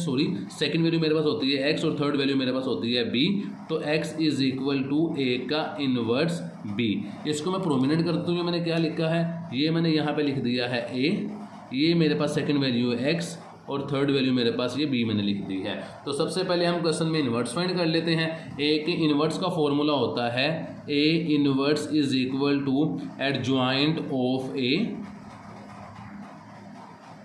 सेकंड वैल्यू मेरे पास होती है x और थर्ड वैल्यू मेरे पास होती है b। तो x is equal to a का इनवर्स b। इसको मैं प्रोमिनेंट करते हुए मैंने क्या लिखा है, ये मैंने यहाँ पे लिख दिया है a, ये मेरे पास सेकंड वैल्यू है x और थर्ड वैल्यू मेरे पास ये b मैंने लिख दी है। तो सबसे पहले हम क्वेश्चन में इन्वर्स फाइंड कर लेते हैं। a के इन्वर्स का फॉर्मूला होता है a inverse is equal to adjoint of a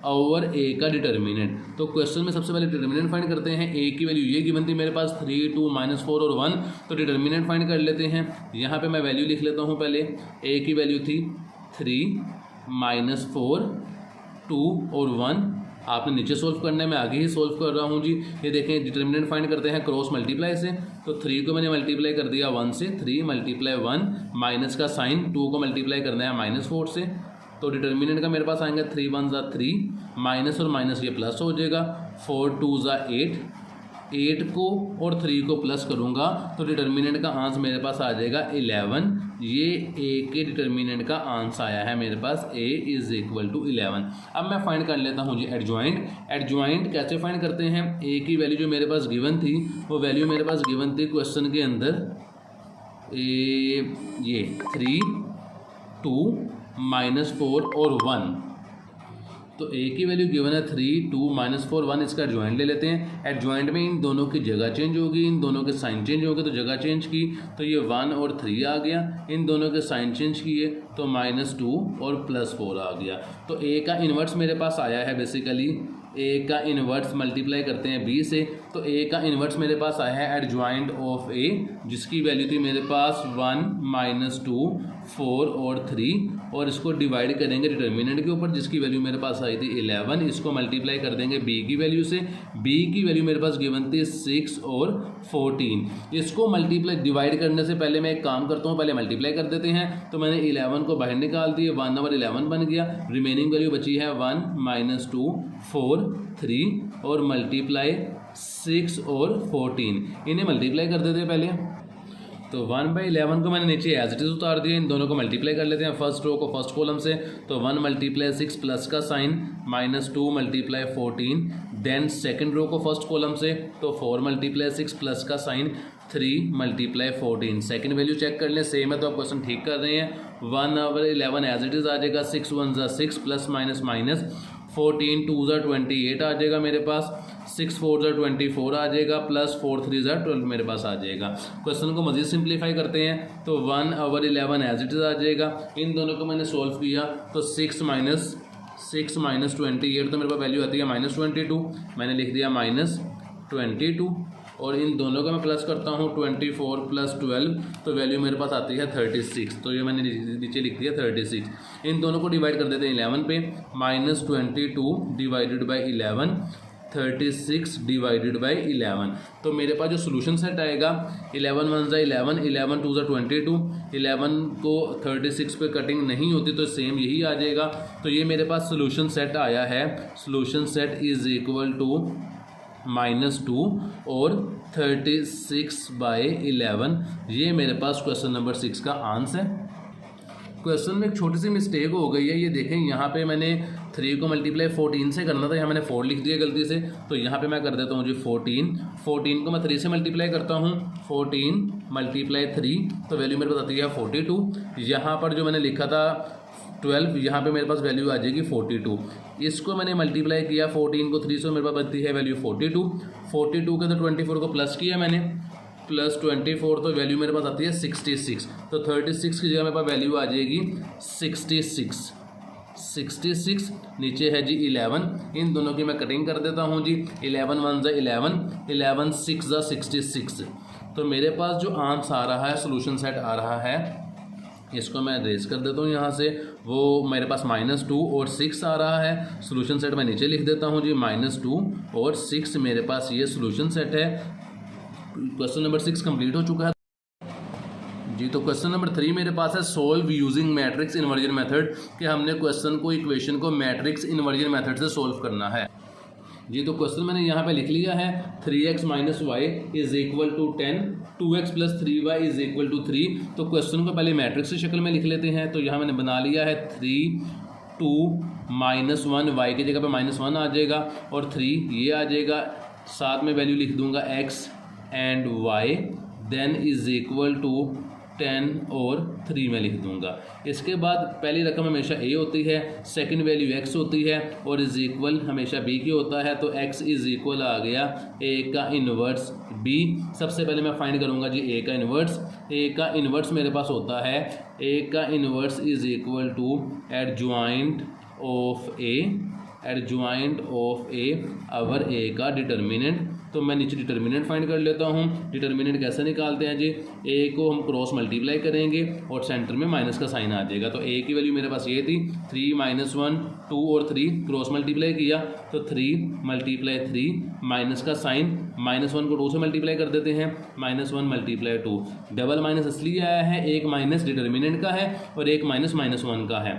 over a का डिटर्मिनेंट। तो क्वेश्चन में सबसे पहले डिटर्मिनेंट फाइंड करते हैं। a की वैल्यू ये गिवन थी मेरे पास 3 2 -4 और 1। तो डिटर्मिनेंट फाइंड कर लेते हैं। यहाँ पे मैं वैल्यू लिख लेता हूँ पहले। a की वैल्यू थी 3 -4 2 और 1। आपने नीचे सोल्व करना है, मैं आगे ही सोल्व कर रहा हूँ जी। ये देखें डिटर्मिनेंट फाइंड करते हैं क्रॉस मल्टीप्लाई से। तो 3 को मैंने मल्टीप्लाई कर दिया 1 से, 3 × 1 माइनस का साइन 2 को मल्टीप्लाई करना है -4 से। तो डिटर्मिनेंट का मेरे पास आएंगे 3 1 ज़ा 3, माइनस और माइनस ये प्लस हो जाएगा, 4 2 ज़ा 8, 8 को और 3 को प्लस करूँगा तो डिटर्मिनेंट का आंसर मेरे पास आ जाएगा 11। ये a के डिटर्मिनेंट का आंसर आया है मेरे पास, a इज इक्वल टू 11। अब मैं फाइंड कर लेता हूँ जी एडजॉइंट कैसे फाइंड करते हैं। a की वैल्यू जो मेरे पास गिवन थी वो वैल्यू मेरे पास गिवन थी क्वेश्चन के अंदर ये 3 2 -4 और 1। तो a की वैल्यू गिवन है 3 2 -4 1। इसका एडजॉइंट ले लेते हैं। एडजॉइंट में इन दोनों की जगह चेंज होगी, इन दोनों के साइन चेंज हो गए तो जगह चेंज की तो ये 1 और 3 आ गया। इन दोनों के साइन चेंज किए तो -2 और +4 आ गया। तो a का इन्वर्स मेरे पास आया है बेसिकली, a का इन्वर्स मल्टीप्लाई करते हैं b से तो a का इन्वर्स मेरे पास आया है एडजॉइंट ऑफ a जिसकी वैल्यू थी मेरे पास 1 -2 4 और 3 और इसको डिवाइड करेंगे डिटर्मिनेंट के ऊपर जिसकी वैल्यू मेरे पास आई थी 11। इसको मल्टीप्लाई कर देंगे b की वैल्यू से, b की वैल्यू मेरे पास गिवन थी 6 और 14। इसको मल्टीप्लाई डिवाइड करने से पहले मैं एक काम करता हूँ, पहले मल्टीप्लाई कर देते हैं। तो मैंने 11 को बाहर निकाल दिए, 1 ओवर 11 बन गया। रिमेनिंग वैल्यू बची है 1 -2 4 3 और मल्टीप्लाई 6 और 14। इन्हें मल्टीप्लाई कर देते हैं पहले। तो 1/11 को मैंने नीचे एज इट इज उतार दिया। इन दोनों को मल्टीप्लाई कर लेते हैं, फर्स्ट रो को फर्स्ट कॉलम से। तो 1 × 6 प्लस का साइन -2 × 14। देन सेकंड रो को फर्स्ट कॉलम से तो 4 × 6 प्लस का साइन 3 × 14। सेकंड वैल्यू चेक कर लें, सेम है तो आप क्वेश्चन ठीक कर रहे हैं। 1/11 एज इट इज आ जाएगा, 6 1 ज़ा 6 प्लस माइनस 14 2 ज़ा 28 आ जाएगा मेरे पास, 6 4 ज़ा 24 आ जाएगा, प्लस 4 3 ज़ा 12 मेरे पास आ जाएगा। क्वेश्चन को मज़ीद सिंप्लीफाई करते हैं तो 1/11 एज इट इज आ जाएगा। इन दोनों को मैंने सोल्व किया तो 6 माइनस 28 तो मेरे पास वैल्यू आती है -22। मैंने लिख दिया -22 और इन दोनों का मैं प्लस करता हूँ 24 + 12 तो वैल्यू मेरे पास आती है 36। तो ये मैंने नीचे लिख दिया 36। इन दोनों को डिवाइड कर देते हैं 11 पे, -22 डिवाइडेड बाई 11, 36 डिवाइडेड बाई 11। तो मेरे पास जो सोल्यूशन सेट आएगा 11 1 ज़ा 11, 11 2 ज़ा 22, 11 को 36 पे कटिंग नहीं होती तो सेम यही आ जाएगा। तो ये मेरे पास सोल्यूशन सेट आया है। Solution set is equal to -2 और 36/11। ये मेरे पास क्वेश्चन नंबर 6 का आंसर है। क्वेश्चन में एक छोटी सी मिस्टेक हो गई है। ये देखें यहाँ पे मैंने 3 को मल्टीप्लाई 14 से करना था, यहाँ मैंने 4 लिख दिया गलती से। तो यहाँ पे मैं कर देता हूँ जी 14 को मैं 3 से मल्टीप्लाई करता हूँ, 14 × 3 तो वैल्यू मेरे पास आती है 42। यहाँ पर जो मैंने लिखा था 12, यहाँ पे मेरे पास वैल्यू आ जाएगी 42। इसको मैंने मल्टीप्लाई किया 14 को 3 से, मेरे पास बनती है वैल्यू 42 के तो 24 को प्लस किया मैंने, प्लस 24 तो वैल्यू मेरे पास आती है 66। तो 36 की जगह मेरे पास वैल्यू आ जाएगी 66। 66, नीचे है जी 11। इन दोनों की मैं कटिंग कर देता हूँ जी। 11 1 ज़ा 11, 11 6 ज़ा 66। तो मेरे पास जो आंसर आ रहा है, सोल्यूशन सेट आ रहा है, इसको मैं रेज कर देता हूँ यहाँ से। वो मेरे पास -2 और 6 आ रहा है। सोल्यूशन सेट मैं नीचे लिख देता हूँ जी, -2 और 6 मेरे पास ये सोल्यूशन सेट है। क्वेश्चन नंबर 6 कंप्लीट हो चुका है जी। तो क्वेश्चन नंबर 3 मेरे पास है, solve using matrix inversion method, कि हमने क्वेश्चन को, इक्वेशन को मैट्रिक्स इन्वर्जन मेथड से सोल्व करना है जी। तो क्वेश्चन मैंने यहाँ पे लिख लिया है, 3x - y is equal to 10, 2x + 3y is equal to 3। तो क्वेश्चन को पहले मैट्रिक्स की शक्ल में लिख लेते हैं। तो यहाँ मैंने बना लिया है 3 2 -1, y की जगह पे -1 आ जाएगा और 3 ये आ जाएगा। साथ में वैल्यू लिख दूंगा x and y, then is equal to 10 और 3 में लिख दूंगा। इसके बाद पहली रकम हमेशा a होती है, सेकंड वैल्यू x होती है और इज इक्वल हमेशा b की होता है। तो x इज इक्वल आ गया a का इन्वर्स b। सबसे पहले मैं फाइंड करूंगा जी a का इन्वर्स। a का इन्वर्स मेरे पास होता है, a का inverse is equal to adjoint of a, adjoint of a over a का डिटर्मिनेंट। तो मैं नीचे डिटर्मिनेंट फाइंड कर लेता हूँ। डिटर्मिनेंट कैसे निकालते हैं जी, a को हम क्रॉस मल्टीप्लाई करेंगे और सेंटर में माइनस का साइन आ जाएगा। तो a की वैल्यू मेरे पास ये थी, 3 - 1 2 और 3 क्रॉस मल्टीप्लाई किया तो 3 × 3 माइनस का साइन, -1 को 2 से मल्टीप्लाई कर देते हैं, -1 × 2। डबल माइनस इसलिए आया है, एक माइनस डिटर्मिनेंट का है और एक माइनस -1 का है।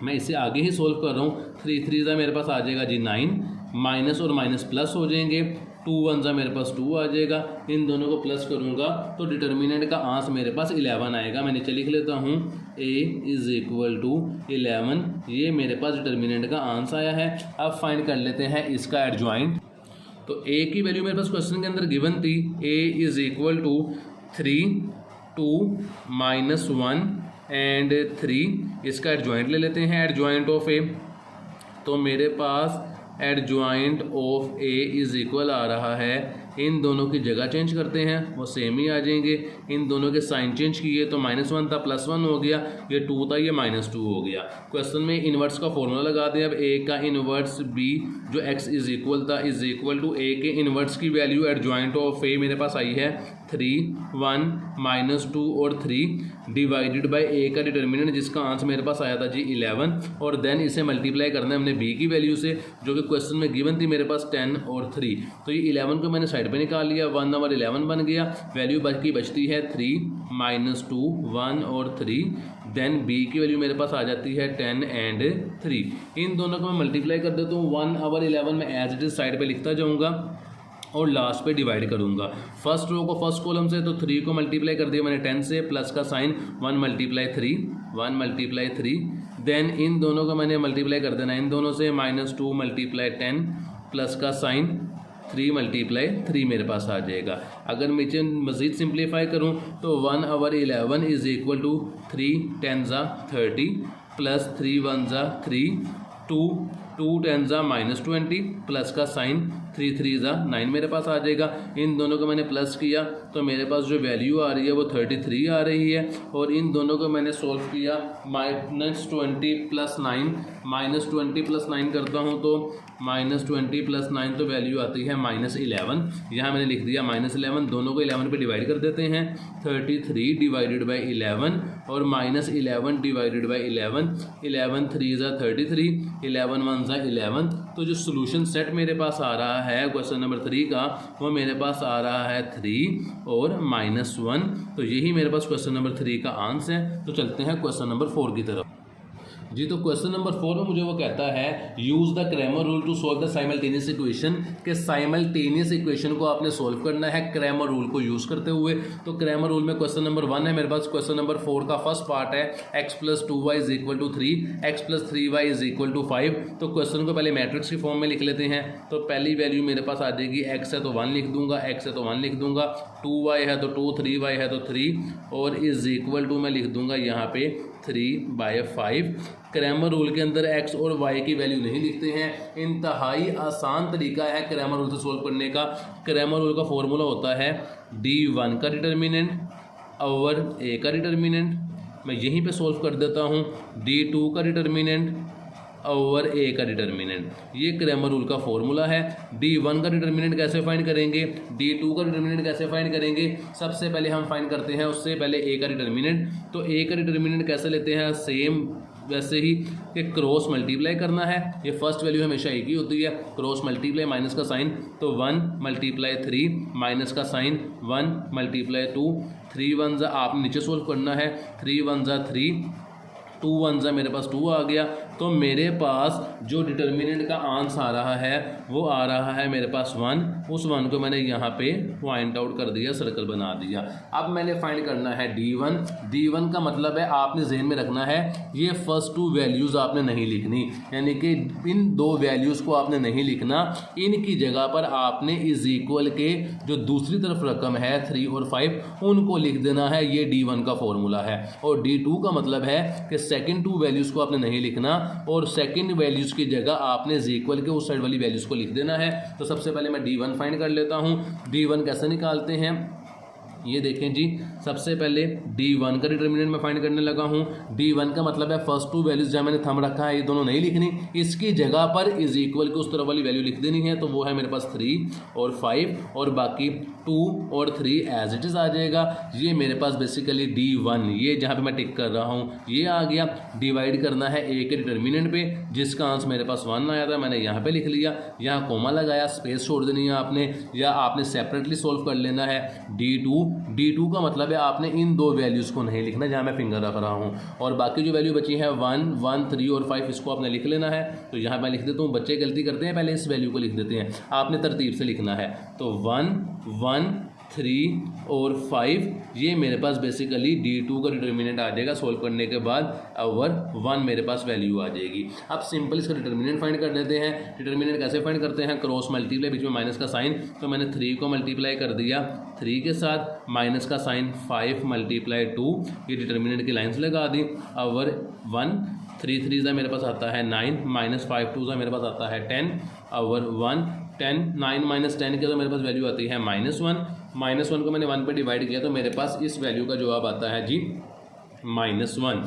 मैं इसे आगे ही सोल्व कर रहा हूँ। 3 3 ज़ा मेरे पास आ जाएगा जी 9, माइनस और माइनस प्लस हो जाएंगे, 2 1 ज़ा मेरे पास 2 आ जाएगा। इन दोनों को प्लस करूँगा तो डिटर्मिनेंट का आंसर मेरे पास 11 आएगा। मैं नीचे लिख लेता हूँ, a इज इक्वल टू 11। ये मेरे पास डिटर्मिनेंट का आंसर आया है। अब फाइंड कर लेते हैं इसका एडजॉइंट। तो a की वैल्यू मेरे पास क्वेश्चन के अंदर गिवन थी, a is equal to 3 2 -1 and 3। इसका एडजॉइंट ले लेते हैं, एडजॉइंट ऑफ a। तो मेरे पास adjoint of a is equal आ रहा है, इन दोनों की जगह चेंज करते हैं वो सेम ही आ जाएंगे। इन दोनों के साइन चेंज किए तो -1 था +1 हो गया, ये 2 था ये -2 हो गया। क्वेश्चन में इन्वर्स का फॉर्मूला लगा दें। अब a का इन्वर्स b जो x इज इक्वल था इज इक्वल टू a के इन्वर्स की वैल्यू एडजॉइंट ऑफ a मेरे पास आई है 3 1 -2 और 3 डिवाइडेड बाय a का डिटर्मिनेंट जिसका आंसर मेरे पास आया था जी 11 और देन इसे मल्टीप्लाई करना है हमने b की वैल्यू से जो कि क्वेश्चन में गिवन थी मेरे पास 10 और 3। तो ये 11 को मैंने साइड पे निकाल लिया, 1 ओवर 11 बन गया। वैल्यू बचती है 3 -2 1 और 3। देन b की वैल्यू मेरे पास आ जाती है 10 एंड 3। इन दोनों को मैं मल्टीप्लाई कर देता हूँ। 1 ओवर 11 में एज इट इज साइड पे लिखता जाऊँगा और लास्ट पे डिवाइड करूँगा। फर्स्ट रो को फर्स्ट कॉलम से, तो 3 को मल्टीप्लाई कर दिया मैंने 10 से, प्लस का साइन 1 × 3। देन इन दोनों को मैंने मल्टीप्लाई कर देना इन दोनों से, -2 × 10 प्लस का साइन 3 × 3 मेरे पास आ जाएगा। अगर मैं मज़ीद सिंप्लीफाई करूँ तो 1 ओवर 11 इज इक्वल टू 3 10 ज़ा 30 प्लस 3 1 ज़ा 3 2 10 ज़ा -20 प्लस का साइन 3 3 ज़ा 9 मेरे पास आ जाएगा। इन दोनों को मैंने प्लस किया तो मेरे पास जो वैल्यू आ रही है वो 33 आ रही है। और इन दोनों को मैंने सोल्व किया, -20 + 9 -20 + 9 करता हूँ तो -20 + 9 तो वैल्यू आती है -11। यहाँ मैंने लिख दिया -11। दोनों को 11 पे डिवाइड कर देते हैं, 33 डिवाइडेड बाई 11 और -11 डिवाइडेड बाई 11। 11 3 ज़ा 33, 11 1 ज़ा 11। तो जो सोल्यूशन सेट मेरे पास आ रहा है क्वेश्चन नंबर 3 का वो मेरे पास आ रहा है 3 और -1। तो यही मेरे पास क्वेश्चन नंबर 3 का आंसर है। तो चलते हैं क्वेश्चन नंबर 4 की तरफ जी। तो क्वेश्चन नंबर 4 में मुझे वो कहता है, use the Cramer rule to solve the simultaneous equation, के साइमल्टेनियस इक्वेशन को आपने सोल्व करना है क्रैमर रूल को यूज़ करते हुए। तो क्रैमर रूल में क्वेश्चन नंबर 1 है मेरे पास। क्वेश्चन नंबर 4 का फर्स्ट पार्ट है x + 2y = 3, x + 3y = 5। तो क्वेश्चन को पहले मैट्रिक्स की फॉर्म में लिख लेते हैं। तो पहली वैल्यू मेरे पास आ जाएगी, x है तो 1 लिख दूंगा, x है तो 1 लिख दूंगा, 2y है तो 2, 3y है तो 3 और इज इक्वल टू मैं लिख दूंगा यहाँ पे 3/5। क्रैमर रूल के अंदर x और y की वैल्यू नहीं लिखते हैं। इंतहाई आसान तरीका है क्रैमर रूल से सोल्व करने का। क्रैमर रूल का फॉर्मूला होता है d1 का डिटर्मिनेंट ओवर a का डिटर्मिनेंट। मैं यहीं पे सोल्व कर देता हूँ। d2 का डिटर्मिनेंट ओवर ए का डिटर्मिनेंट। ये क्रैमर रूल का फॉर्मूला है। D1 का डिटर्मिनेंट कैसे फाइंड करेंगे, D2 का डिटर्मिनेंट कैसे फाइंड करेंगे। सबसे पहले हम फाइंड करते हैं उससे पहले ए का डिटर्मिनेंट। तो ए का डिटर्मिनेंट कैसे लेते हैं, सेम वैसे ही कि क्रॉस मल्टीप्लाई करना है। ये फर्स्ट वैल्यू हमेशा एक ही होती है, क्रॉस मल्टीप्लाई माइनस का साइन, तो 1 मल्टीप्लाई 3 माइनस का साइन 1 मल्टीप्लाई 2, 3 1 जा आप नीचे सोल्व करना है, 3 1 जा 3, 2 1 जा मेरे पास 2 आ गया। तो मेरे पास जो डिटर्मिनेंट का आंसर आ रहा है वो आ रहा है मेरे पास 1। उस 1 को मैंने यहाँ पे पॉइंट आउट कर दिया, सर्कल बना दिया। अब मैंने फाइंड करना है D1। D1 का मतलब है आपने जहन में रखना है ये फर्स्ट 2 वैल्यूज़ आपने नहीं लिखनी, यानी कि इन 2 वैल्यूज़ को आपने नहीं लिखना। इनकी जगह पर आपने इज इक्वल के जो दूसरी तरफ रकम है 3 और 5 उनको लिख देना है। ये D1 का फॉर्मूला है। और D2 का मतलब है कि सेकेंड 2 वैल्यूज़ को आपने नहीं लिखना और सेकंड वैल्यूज़ की जगह आपने इज इक्वल के उस साइड वाली वैल्यूज़ को लिख देना है। तो सबसे पहले मैं D1 फाइंड कर लेता हूँ। D1 कैसे निकालते हैं, ये देखें जी। सबसे पहले D1 का डिटर्मिनेंट मैं फाइंड करने लगा हूँ। D1 का मतलब है फर्स्ट 2 वैल्यूज जहाँ मैंने थंब रखा है ये दोनों नहीं लिखनी, इसकी जगह पर इज इक्वल की उस तरफ वाली वैल्यू लिख देनी है। तो वो है मेरे पास 3 और 5 और बाकी 2 और 3 एज इट इज़ आ जाएगा। ये मेरे पास बेसिकली D1, ये जहाँ पे मैं टिक कर रहा हूँ ये आ गया। डिवाइड करना है ए के डिटर्मिनेंट पे जिसका आंसर मेरे पास 1 आया था, मैंने यहाँ पे लिख लिया। यहाँ कोमा लगाया, स्पेस छोड़ देनी है आपने, या आपने सेपरेटली सोल्व कर लेना है। D2 का मतलब है आपने इन 2 वैल्यूज़ को नहीं लिखना जहाँ मैं फिंगर रख रहा हूँ, और बाकी जो वैल्यू बची है 1 1 3 और 5 इसको आपने लिख लेना है। तो यहाँ मैं लिख देता हूँ, बच्चे गलती करते हैं पहले इस वैल्यू को लिख देते हैं, आपने तरतीब से लिखना है। तो 1 1 3 और 5 ये मेरे पास बेसिकली D2 का डिटर्मिनेंट आ जाएगा सोल्व करने के बाद, ओवर 1 मेरे पास वैल्यू आ जाएगी। अब सिंपल इसका डिटर्मिनेंट फाइंड कर लेते हैं। डिटर्मिनेंट कैसे फाइंड करते हैं, क्रॉस मल्टीप्लाई, बीच में माइनस का साइन, तो मैंने 3 को मल्टीप्लाई कर दिया 3 के साथ, माइनस का साइन 5 मल्टीप्लाई 2, ये डिटर्मिनेंट की लाइन्स लगा दी, ओवर 1 3 3 सा मेरे पास आता है 9, माइनस 5 2 सा मेरे पास आता है 10, ओवर 1 10 9 माइनस 10 के तो मेरे पास वैल्यू आती है -1। -1 को मैंने 1 पे डिवाइड किया तो मेरे पास इस वैल्यू का जवाब आता है जी -1।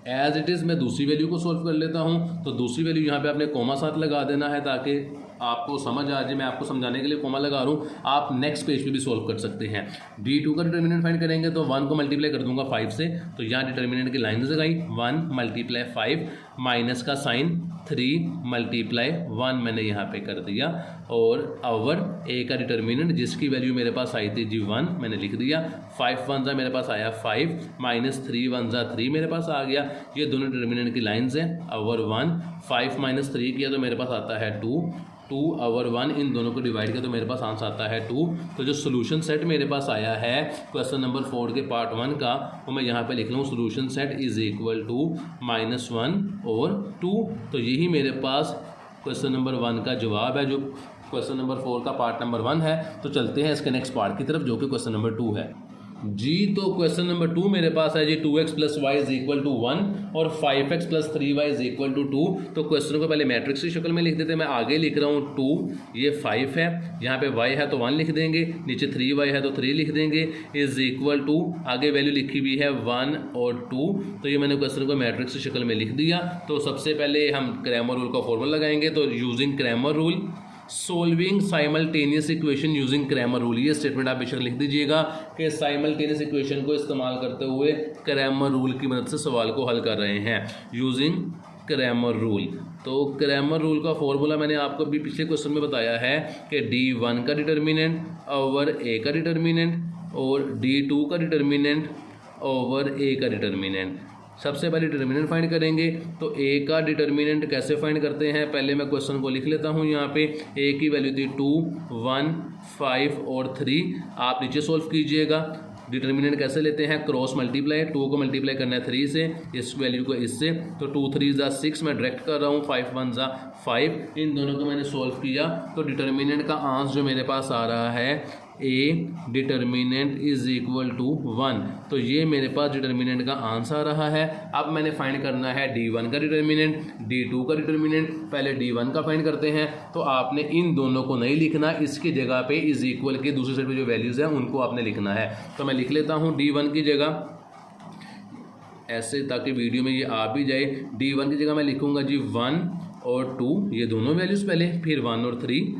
एज इट इज़ मैं दूसरी वैल्यू को सोल्व कर लेता हूँ। तो दूसरी वैल्यू यहाँ पे आपने कोमा साथ लगा देना है ताकि आपको समझ आ जाए। मैं आपको समझाने के लिए कोमा लगा रहा हूँ, आप नेक्स्ट पेज पे भी सोल्व कर सकते हैं। D2 का डिटर्मिनेंट फाइंड करेंगे तो 1 को मल्टीप्लाई कर दूंगा 5 से, तो यहाँ डिटर्मिनेंट की लाइन लगाई 1 मल्टीप्लाई 5, माइनस का साइन 3 मल्टीप्लाई 1 मैंने यहाँ पे कर दिया, और ओवर ए का डिटर्मिनेंट जिसकी वैल्यू मेरे पास आई थी जी 1 मैंने लिख दिया। 5 1 सा मेरे पास आया 5, माइनस 3 1 सा 3 मेरे पास आ गया। ये दोनों डिटर्मिनेंट की लाइन्स हैं, ओवर 1 5 माइनस 3 किया तो मेरे पास आता है 2 ओवर 1, इन दोनों को डिवाइड किया तो मेरे पास आंसर आता है 2। तो जो सोल्यूशन सेट मेरे पास आया है क्वेश्चन नंबर 4 के पार्ट 1 का, वो मैं यहाँ पे लिख लूँ, solution set is equal to -1 और 2। तो यही मेरे पास क्वेश्चन नंबर 1 का जवाब है, जो क्वेश्चन नंबर 4 का पार्ट नंबर 1 है। तो चलते हैं इसके नेक्स्ट पार्ट की तरफ जो कि क्वेश्चन नंबर 2 है जी। तो क्वेश्चन नंबर 2 मेरे पास है जी 2x + y = 1 और 5x + 3y = 2। तो क्वेश्चन को पहले मैट्रिक्स की शक्ल में लिख देते हैं। मैं आगे लिख रहा हूँ 2, ये 5 है, यहाँ पे y है तो 1 लिख देंगे, नीचे 3y है तो 3 लिख देंगे, = आगे वैल्यू लिखी हुई है 1 और 2। तो ये मैंने क्वेश्चन को मैट्रिक्स की शक्ल में लिख दिया। तो सबसे पहले हम क्रैमर रूल का फॉर्मूला लगाएंगे। तो using Cramer rule solving simultaneous equation using Cramer rule, ये स्टेटमेंट आप बेशक लिख दीजिएगा कि साइमल्टेनियस इक्वेशन को इस्तेमाल करते हुए क्रैमर रूल की मदद से सवाल को हल कर रहे हैं यूजिंग क्रैमर रूल। तो क्रैमर रूल का फॉर्मूला मैंने आपको अभी पिछले क्वेश्चन में बताया है कि D1 का डिटर्मिनेंट ओवर ए का डिटर्मिनेंट और D2 का डिटर्मिनेंट ओवर ए का डिटर्मिनेंट। सबसे पहले डिटर्मिनेंट फाइंड करेंगे। तो ए का डिटर्मिनेंट कैसे फाइंड करते हैं, पहले मैं क्वेश्चन को लिख लेता हूँ। यहाँ पे ए की वैल्यू थी 2 1 5 और 3, आप नीचे सोल्व कीजिएगा। डिटर्मिनेंट कैसे लेते हैं, क्रॉस मल्टीप्लाई, 2 को मल्टीप्लाई करना है 3 से, इस वैल्यू को इससे, तो 2 3 ज़ा 6 मैं डायरेक्ट कर रहा हूँ, 5 1 ज़ा 5, इन दोनों को मैंने सोल्व किया। तो डिटर्मिनेंट का आंसर जो मेरे पास आ रहा है ए डिटर्मिनेंट = 1। तो ये मेरे पास डिटर्मिनेंट का आंसर आ रहा है। अब मैंने फाइंड करना है D1 का डिटर्मिनेंट, D2 का डिटर्मिनेंट। पहले D1 का फाइंड करते हैं। तो आपने इन दोनों को नहीं लिखना, इसकी जगह पे = के दूसरे साइड पे जो वैल्यूज़ हैं उनको आपने लिखना है। तो मैं लिख लेता हूँ D1 की जगह ऐसे, ताकि वीडियो में ये आ भी जाए। D1 की जगह मैं लिखूँगा जी 1 और 2, ये दोनों वैल्यूज़ पहले, फिर 1 और 3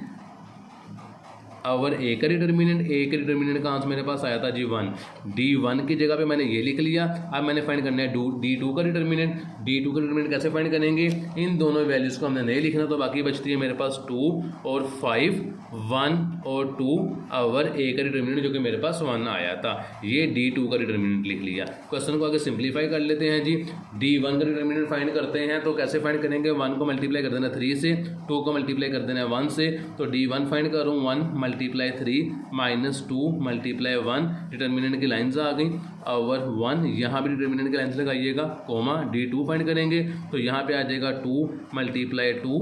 और ए का डिटर्मिनेंट का आंसर मेरे पास आया था जी 1। D1 की जगह पे मैंने ये लिख लिया। अब मैंने फाइंड करना है D2 का डिटर्मिनेंट। D2 का डिटर्मिनेंट कैसे फाइंड करेंगे, इन दोनों वैल्यूज़ को हमने नहीं लिखना, तो बाकी बचती है मेरे पास 2 और 5, 1 और 2 और ए का डिटर्मिनेंट जो कि मेरे पास 1 आया था। ये D2 का डिटर्मिनेंट लिख लिया। क्वेश्चन को आगे सिंप्लीफाई कर लेते हैं जी। D1 का डिटर्मिनेंट फाइंड करते हैं, तो कैसे फाइंड करेंगे, 1 को मल्टीप्लाई कर देना 3 से, 2 को मल्टीप्लाई कर देना 1 से, तो D1 फाइंड करूँ 1 मल्टीप्लाई 3 माइनस 2 मल्टीप्लाई 1, डिटर्मिनेंट की लाइन्स आ गई और 1, यहाँ भी डिटर्मिनेंट की लाइन्स लगाइएगा, कोमा D2 फाइंड करेंगे, तो यहाँ पे आ जाएगा 2 मल्टीप्लाई 2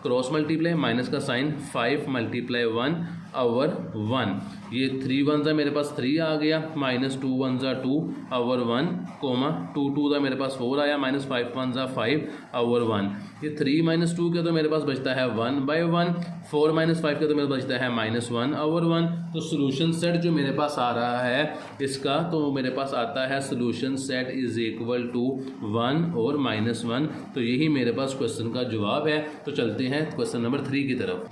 क्रॉस मल्टीप्लाई माइनस का साइन 5 मल्टीप्लाई 1 और 1, ये 3 1 ज़ा मेरे पास 3 आ गया, माइनस 2 1 ज़ा 2 और 1 कोमा 2 2 ज़ा मेरे पास 4 आया, माइनस 5 1 ज़ा 5 और 1, ये 3 माइनस 2 के तो मेरे पास बचता है 1/1, 4 माइनस 5 के तो मेरे पास बचता है -1 और 1। तो सोल्यूशन सेट जो मेरे पास आ रहा है इसका, तो मेरे पास आता है solution set is equal to 1 और -1। तो यही मेरे पास क्वेश्चन का जवाब है। तो चलते हैं क्वेश्चन नंबर 3 की तरफ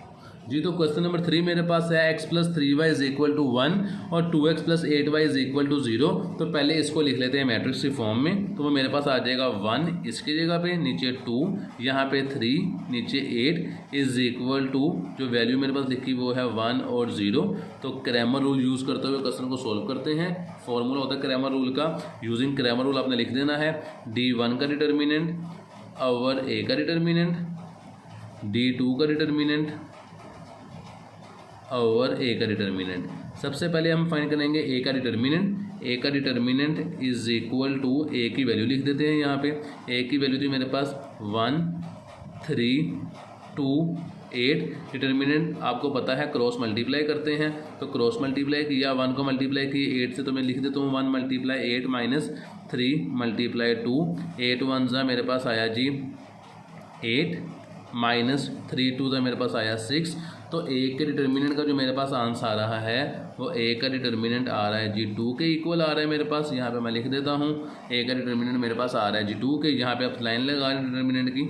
जी। तो क्वेश्चन नंबर 3 मेरे पास है x + 3y = 1 और 2x + 8y = 0। तो पहले इसको लिख लेते हैं मैट्रिक्स की फॉर्म में, तो वो मेरे पास आ जाएगा 1 इसकी जगह पे, नीचे 2, यहाँ पे 3, नीचे 8 इज इक्वल टू जो वैल्यू मेरे पास लिखी वो है 1 और 0। तो क्रैमर रूल यूज़ करते हुए क्वेश्चन को सोल्व करते हैं। फॉर्मूला होता है क्रैमर रूल का, यूजिंग क्रैमर रूल आपने लिख देना है D1 का डिटर्मिनेंट और A का डिटर्मिनेंट, D2 का डिटर्मिनेंट और ए का डिटर्मिनेंट। सबसे पहले हम फाइंड करेंगे ए का डिटर्मिनेंट। ए का डिटर्मिनेंट इज इक्वल टू, ए की वैल्यू लिख देते हैं यहाँ पे। ए की वैल्यू थी मेरे पास 1 3 2 8। डिटर्मिनेंट आपको पता है क्रॉस मल्टीप्लाई करते हैं, तो क्रॉस मल्टीप्लाई किया, 1 को मल्टीप्लाई किया 8 से, तो मैं लिख देता हूँ 1 × 8 माइनस 3 × 2, 8 1 ज़ा मेरे पास आया जी 8 माइनस 3 2 ज़ा मेरे पास आया 6। तो ए के डिटर्मिनेंट का जो मेरे पास आंसर आ रहा है वो ए का डिटर्मिनेंट आ रहा है जी 2 के इक्वल आ रहा है मेरे पास। यहाँ पे मैं लिख देता हूँ ए का डिटर्मिनेंट मेरे पास आ रहा है जी 2 के। यहाँ पे आप लाइन लगा रहे हैं डिटर्मिनेंट की,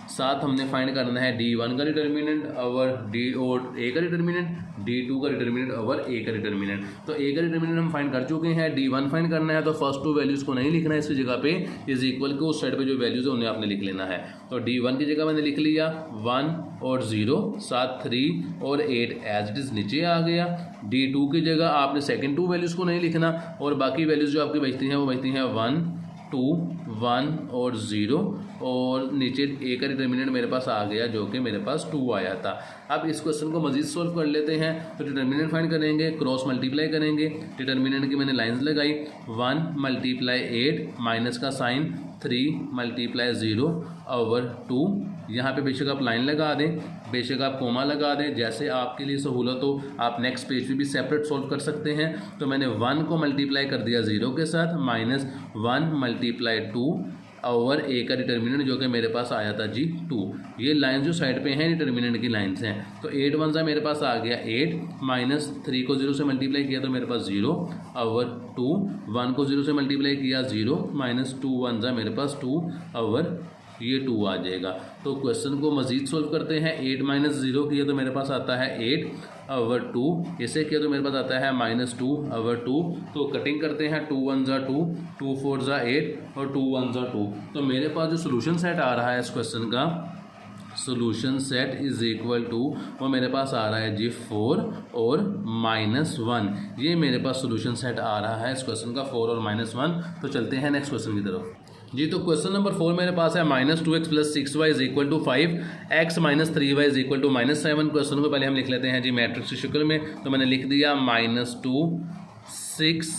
साथ हमने फाइंड करना है D1 का डिटर्मिनेंट और ए का डिटर्मिनेंट, D2 का डिटर्मिनेंट और ए का डिटर्मिनेंट। तो ए का डिटर्मिनेंट हम फाइंड कर चुके हैं, D1 फाइंड करना है, तो फर्स्ट 2 वैल्यूज़ को नहीं लिखना है, इसकी जगह पे इज इक्वल के उस साइड पे जो वैल्यूज़ है उन्हें आपने लिख लेना है। तो D1 की जगह मैंने लिख लिया 1 और 0, साथ 3 और 8 एज इट इज़ नीचे आ गया। D2 की जगह आपने सेकेंड 2 वैल्यूज़ को नहीं लिखना, और बाकी वैल्यूज़ जो आपकी बचती हैं वो बचती हैं 1 2 1 और 0, और नीचे ए का डिटर्मिनेंट मेरे पास आ गया जो कि मेरे पास 2 आया था। अब इस क्वेश्चन को मजीद सोल्व कर लेते हैं। तो डिटर्मिनेंट फाइंड करेंगे, क्रॉस मल्टीप्लाई करेंगे, डिटर्मिनेंट की मैंने लाइंस लगाई, 1 × 8 माइनस का साइन 3 × 0 और 2। यहाँ पे बेशक आप लाइन लगा दें, बेशक आप कोमा लगा दें, जैसे आपके लिए सहूलत हो। आप नेक्स्ट पेज पे भी सेपरेट सोल्व कर सकते हैं। तो मैंने 1 को मल्टीप्लाई कर दिया 0 के साथ, माइनस 1 × 2 और ए का डिटर्मिनेंट जो कि मेरे पास आया था जी 2। ये लाइन जो साइड पे हैं डिटर्मिनेंट की लाइन्स हैं। तो 8 1 ज़ा मेरे पास आ गया 8, माइनस 3 को 0 से मल्टीप्लाई किया तो मेरे पास 0 और 2, 1 को 0 से मल्टीप्लाई किया 0, माइनस 2 1 ज़ा मेरे पास 2 और ये 2 आ जाएगा। तो क्वेश्चन को मजीद सोल्व करते हैं। 8 - 0 किया तो मेरे पास आता है 8 और 2, इसे किया तो मेरे पास आता है -2 और 2। तो कटिंग करते हैं, 2 1 ज़ा 2, 2 4 ज़ा 8 और 2 1 ज़ा 2। तो मेरे पास जो सोल्यूशन सेट आ रहा है इस क्वेश्चन का, solution set is equal to, वो मेरे पास आ रहा है जी 4 और -1। ये मेरे पास सोल्यूशन सेट आ रहा है इस क्वेश्चन का 4 और -1। तो चलते हैं नेक्स्ट क्वेश्चन की तरफ जी। तो क्वेश्चन नंबर 4 मेरे पास है -2x + 6y = 5, x - 3y = -7। Question को पहले हम लिख लेते हैं जी मैट्रिक्स की शक्ल में। तो मैंने लिख दिया -2 6,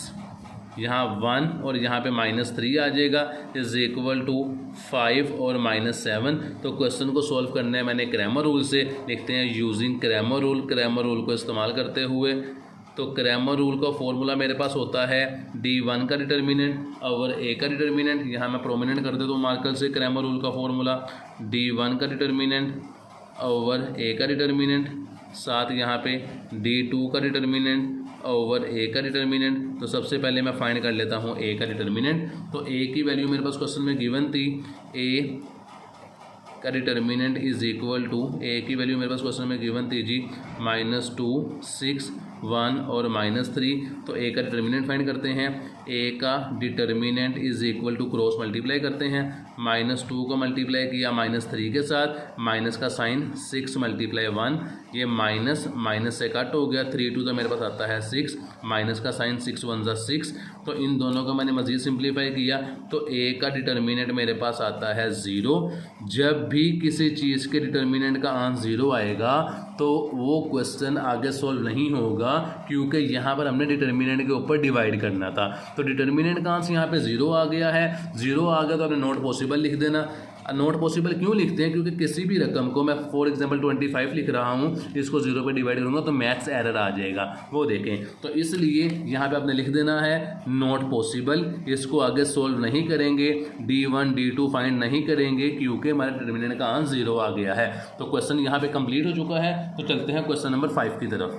यहाँ 1 और यहाँ पे -3 आ जाएगा, इज इक्वल टू 5 और -7। तो क्वेश्चन को सॉल्व करना है मैंने क्रैमर रूल से, लिखते हैं using Cramer rule. Cramer rule को इस्तेमाल करते हुए, तो क्रैमर रूल का फॉर्मूला मेरे पास होता है D1 का डिटर्मिनेंट और ए का डिटर्मिनेंट। यहाँ मैं प्रोमिनेंट कर देता हूँ मार्कर से क्रैमर रूल का फॉर्मूला, D1 का डिटर्मिनेंट और ए का डिटर्मिनेंट, साथ यहाँ पे D2 का डिटर्मिनेंट ओवर ए का डिटर्मिनेंट। तो सबसे पहले मैं फाइंड कर लेता हूँ ए का डिटर्मिनेंट। तो ए की वैल्यू मेरे पास क्वेश्चन में गिवन थी, ए का डिटर्मिनेंट इज इक्वल टू, ए की वैल्यू मेरे पास क्वेश्चन में गिवन थी जी -2, 6, 1 और -3। तो ए का डिटर्मिनेंट फाइंड करते हैं। ए का determinant is equal to cross multiply करते हैं, -2 को मल्टीप्लाई किया -3 के साथ, माइनस का साइन 6 × 1, ये माइनस माइनस से कट हो गया, 3 2 तो मेरे पास आता है 6, माइनस का साइन 6 1 = 6। तो इन दोनों को मैंने मज़ीद सिंप्लीफाई किया तो ए का डिटर्मिनेंट मेरे पास आता है 0। जब भी किसी चीज़ के डिटर्मिनेंट का आंसर 0 आएगा तो वो क्वेश्चन आगे सॉल्व नहीं होगा, क्योंकि यहाँ पर हमने डिटर्मिनेंट के ऊपर डिवाइड करना था। तो डिटर्मिनेंट का आंसर यहाँ पे 0 आ गया है। 0 आ गया तो आपने नॉट पॉसिबल लिख देना। नॉट पॉसिबल क्यों लिखते हैं? क्योंकि किसी भी रकम को मैं फॉर एग्जांपल 25 लिख रहा हूँ, इसको 0 पे डिवाइड करूँगा तो मैथ्स एरर आ जाएगा, वो देखें। तो इसलिए यहाँ पे आपने लिख देना है नॉट पॉसिबल। इसको आगे सोल्व नहीं करेंगे, D1 D2 फाइंड नहीं करेंगे, क्योंकि हमारे डिटर्मिनेंट का आंसर 0 आ गया है। तो क्वेश्चन यहाँ पे कंप्लीट हो चुका है। तो चलते हैं क्वेश्चन नंबर 5 की तरफ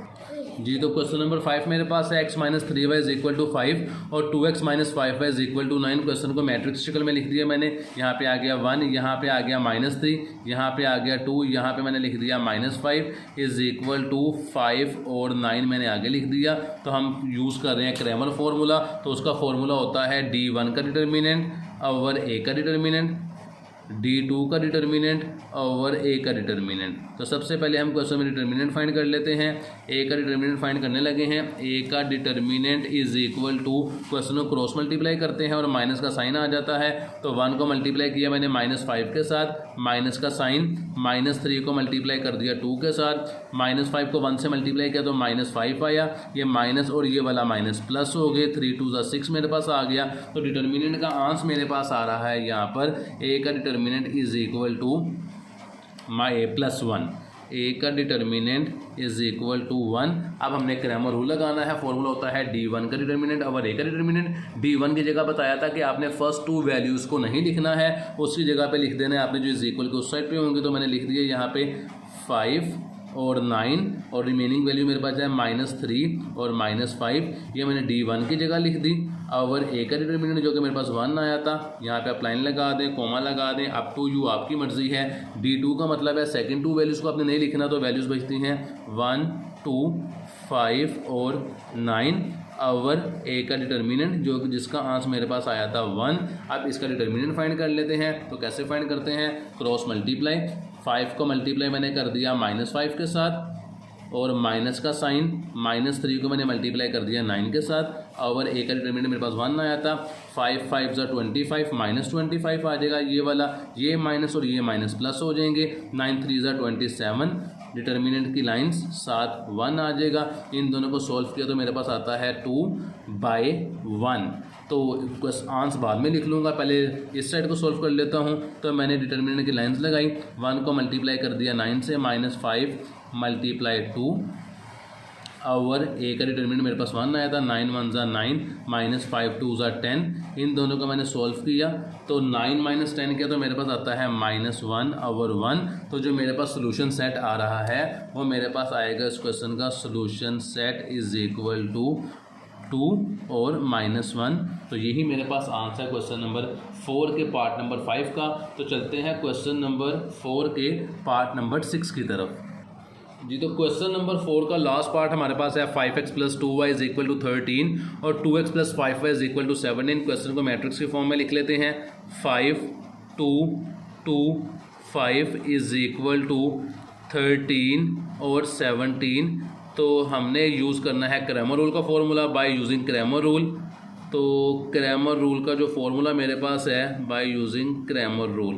जी। तो क्वेश्चन नंबर 5 मेरे पास है x - 3y = 5 और 2x - 5y = 9। क्वेश्चन को मैट्रिक्स शक्ल में लिख दिया मैंने। यहाँ पे आ गया 1, यहाँ पे आ गया -3, यहाँ पे आ गया 2, यहाँ पे मैंने लिख दिया -5 = 5 और 9 मैंने आगे लिख दिया। तो हम यूज़ कर रहे हैं क्रैमर फार्मूला। तो उसका फार्मूला होता है D1 का डिटर्मिनेंट ओवर ए का डिटर्मिनेंट, D2 का डिटर्मिनेंट ओवर ए का डिटर्मिनेंट। तो सबसे पहले हम क्वेश्चन में डिटर्मिनेंट फाइंड कर लेते हैं। ए का डिटर्मिनेंट फाइंड करने लगे हैं। ए का determinant is equal to, question को क्रॉस मल्टीप्लाई करते हैं और माइनस का साइन आ जाता है। तो 1 को मल्टीप्लाई किया मैंने -5 के साथ, माइनस का साइन, -3 को मल्टीप्लाई कर दिया 2 के साथ, -5 को 1 से मल्टीप्लाई किया तो -5 आया। ये माइनस और ये वाला माइनस प्लस हो गए, 3 2 = 6 मेरे पास आ गया। तो डिटर्मिनेंट का आंसर मेरे पास आ रहा है यहाँ पर ए का डिटर्मिनेंट इज इक्वल टू +1। ए का डिटर्मिनेंट इज इक्वल टू 1। अब हमने क्रैमर रूल लगाना है। फॉर्मूला होता है D1 का डिटर्मिनेंट ओवर ए का डिटर्मिनेंट। D1 की जगह बताया था कि आपने फर्स्ट 2 वैल्यूज़ को नहीं लिखना है, उसकी जगह पे लिख देना है आपने जो इज इक्वल के उस साइड पे होंगे। तो मैंने लिख दिया यहाँ पे 5 और 9 और रिमेनिंग वैल्यू मेरे पास है -3 और -5। ये मैंने D1 की जगह लिख दी। ओवर ए का डिटर्मिनेंट जो कि मेरे पास 1 आया था, यहाँ पे आप लाइन लगा दें, कोमा लगा दें, अप टू यू, आपकी मर्जी है। D2 का मतलब है सेकंड 2 वैल्यूज़ को आपने नहीं लिखना, तो वैल्यूज़ बचती हैं 1 2 5 और 9 ओवर ए का डिटर्मिनेंट जो जिसका आंसर मेरे पास आया था 1। अब इसका डिटर्मिनेंट फाइंड कर लेते हैं। तो कैसे फाइंड करते हैं? Cross multiply. 5 को मल्टीप्लाई मैंने कर दिया -5 के साथ और माइनस का साइन, -3 को मैंने मल्टीप्लाई कर दिया 9 के साथ। ओवर ए का डिटर्मिनेंट मेरे पास 1 आया था। 5 5 = 25, -25 आ जाएगा ये वाला, ये माइनस और ये माइनस प्लस हो जाएंगे। 9 3 = 27, डिटर्मिनेंट की लाइंस 7 1 आ जाएगा। इन दोनों को सॉल्व किया तो मेरे पास आता है 2/1। तो आंसर बाद में लिख लूँगा, पहले इस साइड को सॉल्व कर लेता हूँ। तो मैंने डिटर्मिनेंट की लाइंस लगाई, 1 को मल्टीप्लाई कर दिया 9 से, -5 × 2 ओवर ए का डिटर्मिनेंट मेरे पास 1 आया था। 9 1 = 9, -5 2 = 10। इन दोनों को मैंने सॉल्व किया तो 9 - 10 किया तो मेरे पास आता है -1/1। तो जो मेरे पास सोल्यूशन सेट आ रहा है वो मेरे पास आएगा, इस क्वेश्चन का solution set is equal to 2 और -1। तो यही मेरे पास आंसर है क्वेश्चन नंबर 4 के पार्ट नंबर 5 का। तो चलते हैं क्वेश्चन नंबर 4 के पार्ट नंबर 6 की तरफ जी। तो क्वेश्चन नंबर 4 का लास्ट पार्ट हमारे पास है 5x + 2y = 13 और 2x + 5y = 17। क्वेश्चन को मैट्रिक्स के फॉर्म में लिख लेते हैं। 5 2 2 5 = 13 और 17। तो हमने यूज़ करना है क्रैमर रूल का formula by using Cramer rule. तो क्रैमर रूल का जो फॉर्मूला मेरे पास है by using Cramer rule,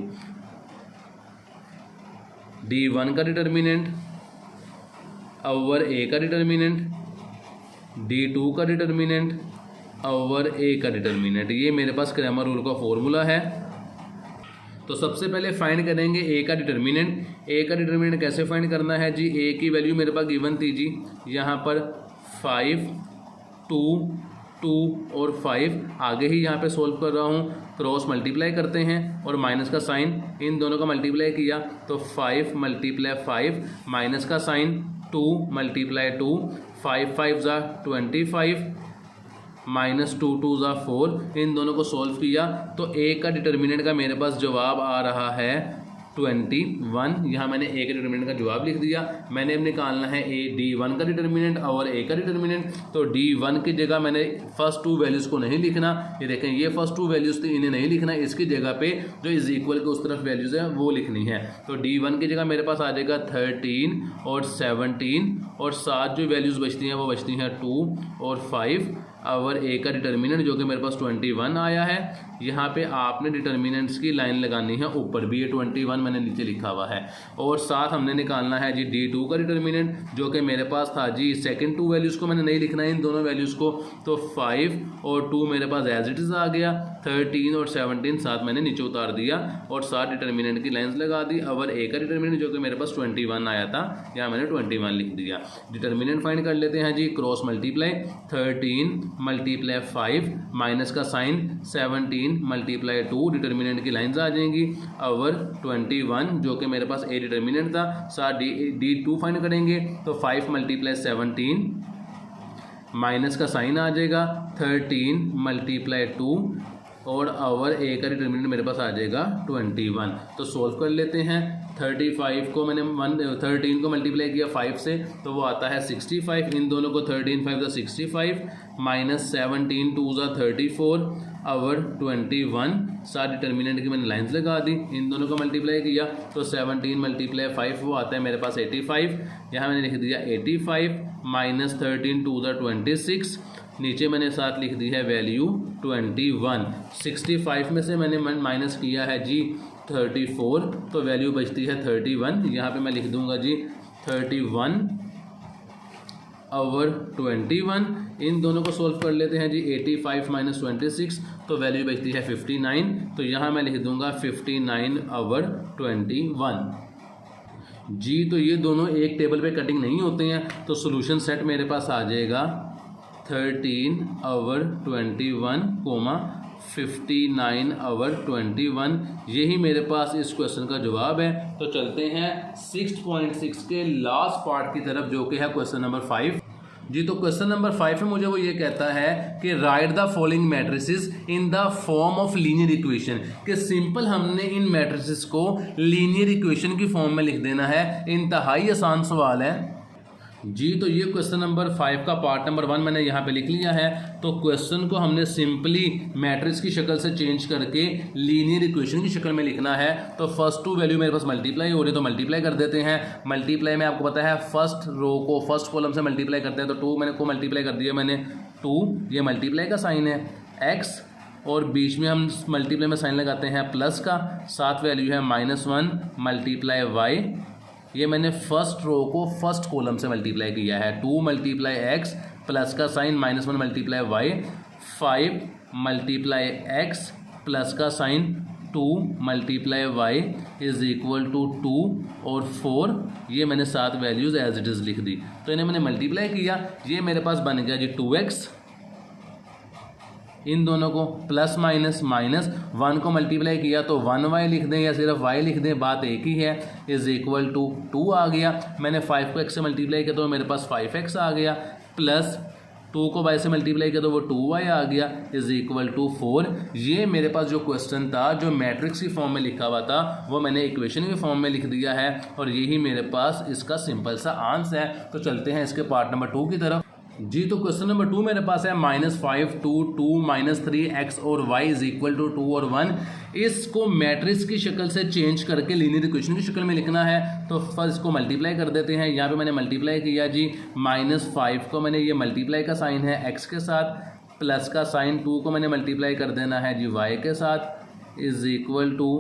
D1 का डिटर्मिनेंट ओवर ए का डिटर्मिनेंट, D2 का डिटर्मिनेंट ओवर ए का डिटर्मिनेंट, ये मेरे पास क्रैमर रूल का फॉर्मूला है। तो सबसे पहले फाइंड करेंगे ए का डिटर्मिनेंट। ए का डिटर्मिनेंट कैसे फाइंड करना है जी? ए की वैल्यू मेरे पास गिवन थी जी, यहाँ पर 5 2 2 और 5 आगे ही यहाँ पे सोल्व कर रहा हूँ। क्रॉस मल्टीप्लाई करते हैं और माइनस का साइन, इन दोनों का मल्टीप्लाई किया तो 5 × 5 माइनस का साइन 2 × 2 5 5 ज़ा 25 माइनस 2 2 ज़ा 4। इन दोनों को सॉल्व किया तो ए का डिटर्मिनेंट का मेरे पास जवाब आ रहा है 21। यहाँ मैंने ए के डिटर्मिनेंट का जवाब लिख दिया। मैंने अब निकालना है D1 का डिटर्मिनेंट और ए का डिटर्मिनेंट। तो D1 की जगह मैंने फर्स्ट टू वैल्यूज़ को नहीं लिखना, ये देखें ये फर्स्ट टू वैल्यूज़ थी, इन्हें नहीं लिखना, इसकी जगह पे जो इज इक्वल के उस तरफ वैल्यूज़ है वो लिखनी है। तो D1 की जगह मेरे पास आ जाएगा 13 और 17 और 7 जो वैल्यूज़ बचती हैं वो बचती हैं 2 और 5 और ए का डिटर्मिनेंट जो कि मेरे पास 21 आया है। यहाँ पे आपने डिटर्मिनेंट्स की लाइन लगानी है, ऊपर भी ये 21 मैंने नीचे लिखा हुआ है। और साथ हमने निकालना है जी D2 का डिटर्मिनेंट जो कि मेरे पास था जी सेकंड टू वैल्यूज़ को मैंने नहीं लिखना है इन दोनों वैल्यूज़ को। तो 5 और 2 मेरे पास एज इट इज़ आ गया, 13 और 17 साथ मैंने नीचे उतार दिया और साथ डिटर्मिनेंट की लाइन्स लगा दी। और ए का डिटर्मिनेंट जो कि मेरे पास 21 आया था, यहाँ मैंने 21 लिख दिया। डिटर्मिनेंट फाइंड कर लेते हैं जी, क्रॉस मल्टीप्लाई 13 मल्टीप्लाई 5 माइनस का साइन 17 मल्टीप्लाई 2, डिटर्मिनेंट की लाइन्स आ जाएंगी। और 21 जो कि मेरे पास ए डिटर्मिनेंट था, साथ D2 फाइंड करेंगे तो 5 मल्टीप्लाई 17 माइनस का साइन आ जाएगा 13 मल्टीप्लाई 2 और आवर ए का डिटर्मिनेंट मेरे पास आ जाएगा 21। तो सोल्व कर लेते हैं। 35 को मैंने 13 को मल्टीप्लाई किया 5 से तो वो आता है 65। इन दोनों को 13 5 ज़ा 65 माइनस 17 2 ज़ा 34 और 21। साथ डिटर्मिनेंट की मैंने लाइन्स लगा दी, इन दोनों को मल्टीप्लाई किया तो 17 मल्टीप्लाई 5 वो आता है मेरे पास 85। यहाँ मैंने लिख दिया 85 माइनस 13 2 ज़ा 26। नीचे मैंने साथ लिख दी है वैल्यू 21। 65 में से मैंने माइनस किया है जी 34 तो वैल्यू बचती है 31। यहाँ पे मैं लिख दूंगा जी 31 और 21। इन दोनों को सॉल्व कर लेते हैं जी, 85 माइनस 26 तो वैल्यू बचती है 59। तो यहाँ मैं लिख दूंगा 59 और 21 जी। तो ये दोनों एक टेबल पे कटिंग नहीं होते हैं, तो सोल्यूशन सेट मेरे पास आ जाएगा 13 और 21 कोमा 59 और 21। यही मेरे पास इस क्वेश्चन का जवाब है। तो चलते हैं 6.6 के लास्ट पार्ट की तरफ जो कि है क्वेश्चन नंबर 5 जी। तो क्वेश्चन नंबर 5 में मुझे वो ये कहता है कि right the following matrices in the form of linear equation, कि सिंपल हमने इन मैट्रिसेस को लीनियर इक्वेशन की फॉर्म में लिख देना है। इंतहाई आसान सवाल है जी। तो ये क्वेश्चन नंबर 5 का पार्ट नंबर 1 मैंने यहाँ पे लिख लिया है। तो क्वेश्चन को हमने सिंपली मैट्रिक्स की शक्ल से चेंज करके लीनियर इक्वेशन की शक्ल में लिखना है। तो फर्स्ट टू वैल्यू मेरे पास मल्टीप्लाई हो रही है तो मल्टीप्लाई कर देते हैं। मल्टीप्लाई में आपको पता है फर्स्ट रो को फर्स्ट कॉलम से मल्टीप्लाई करते हैं, तो 2 मैंने को मल्टीप्लाई कर दिया मैंने 2, ये मल्टीप्लाई का साइन है x और बीच में हम मल्टीप्लाई में साइन लगाते हैं प्लस का, साथ वैल्यू है -1 मल्टीप्लाई y। ये मैंने फर्स्ट रो को फर्स्ट कॉलम से मल्टीप्लाई किया है, 2 मल्टीप्लाई x प्लस का sign -1 multiply y, 5 multiply x plus का sign 2 multiply y is equal to 2 और 4। ये मैंने सात वैल्यूज़ एज इट इज़ लिख दी। तो इन्हें मैंने मल्टीप्लाई किया, ये मेरे पास बन गया जी 2x। इन दोनों को प्लस माइनस 1 को मल्टीप्लाई किया तो 1y लिख दें या सिर्फ y लिख दें, बात एक ही है। इज इक्वल टू 2 आ गया। मैंने 5 को x से मल्टीप्लाई किया तो मेरे पास 5x आ गया, प्लस 2 को y से मल्टीप्लाई किया तो वो 2y आ गया, इज इक्वल टू 4। ये मेरे पास जो क्वेश्चन था जो मैट्रिक्स की फॉर्म में लिखा हुआ था वो मैंने इक्वेशन की फॉर्म में लिख दिया है और यही मेरे पास इसका सिंपल सा आंसर है। तो चलते हैं इसके पार्ट नंबर 2 की तरफ जी। तो क्वेश्चन नंबर 2 मेरे पास है -5 2 2 -3x और y इज इक्वल टू 2 और 1। इसको मैट्रिक्स की शक्ल से चेंज करके लीनियर इक्वेशन की शक्ल में लिखना है। तो फर्स्ट इसको मल्टीप्लाई कर देते हैं। यहाँ पे मैंने मल्टीप्लाई किया जी, -5 को मैंने ये मल्टीप्लाई का साइन है x के साथ, प्लस का साइन 2 को मैंने मल्टीप्लाई कर देना है जी y के साथ, इज इक्वल टू,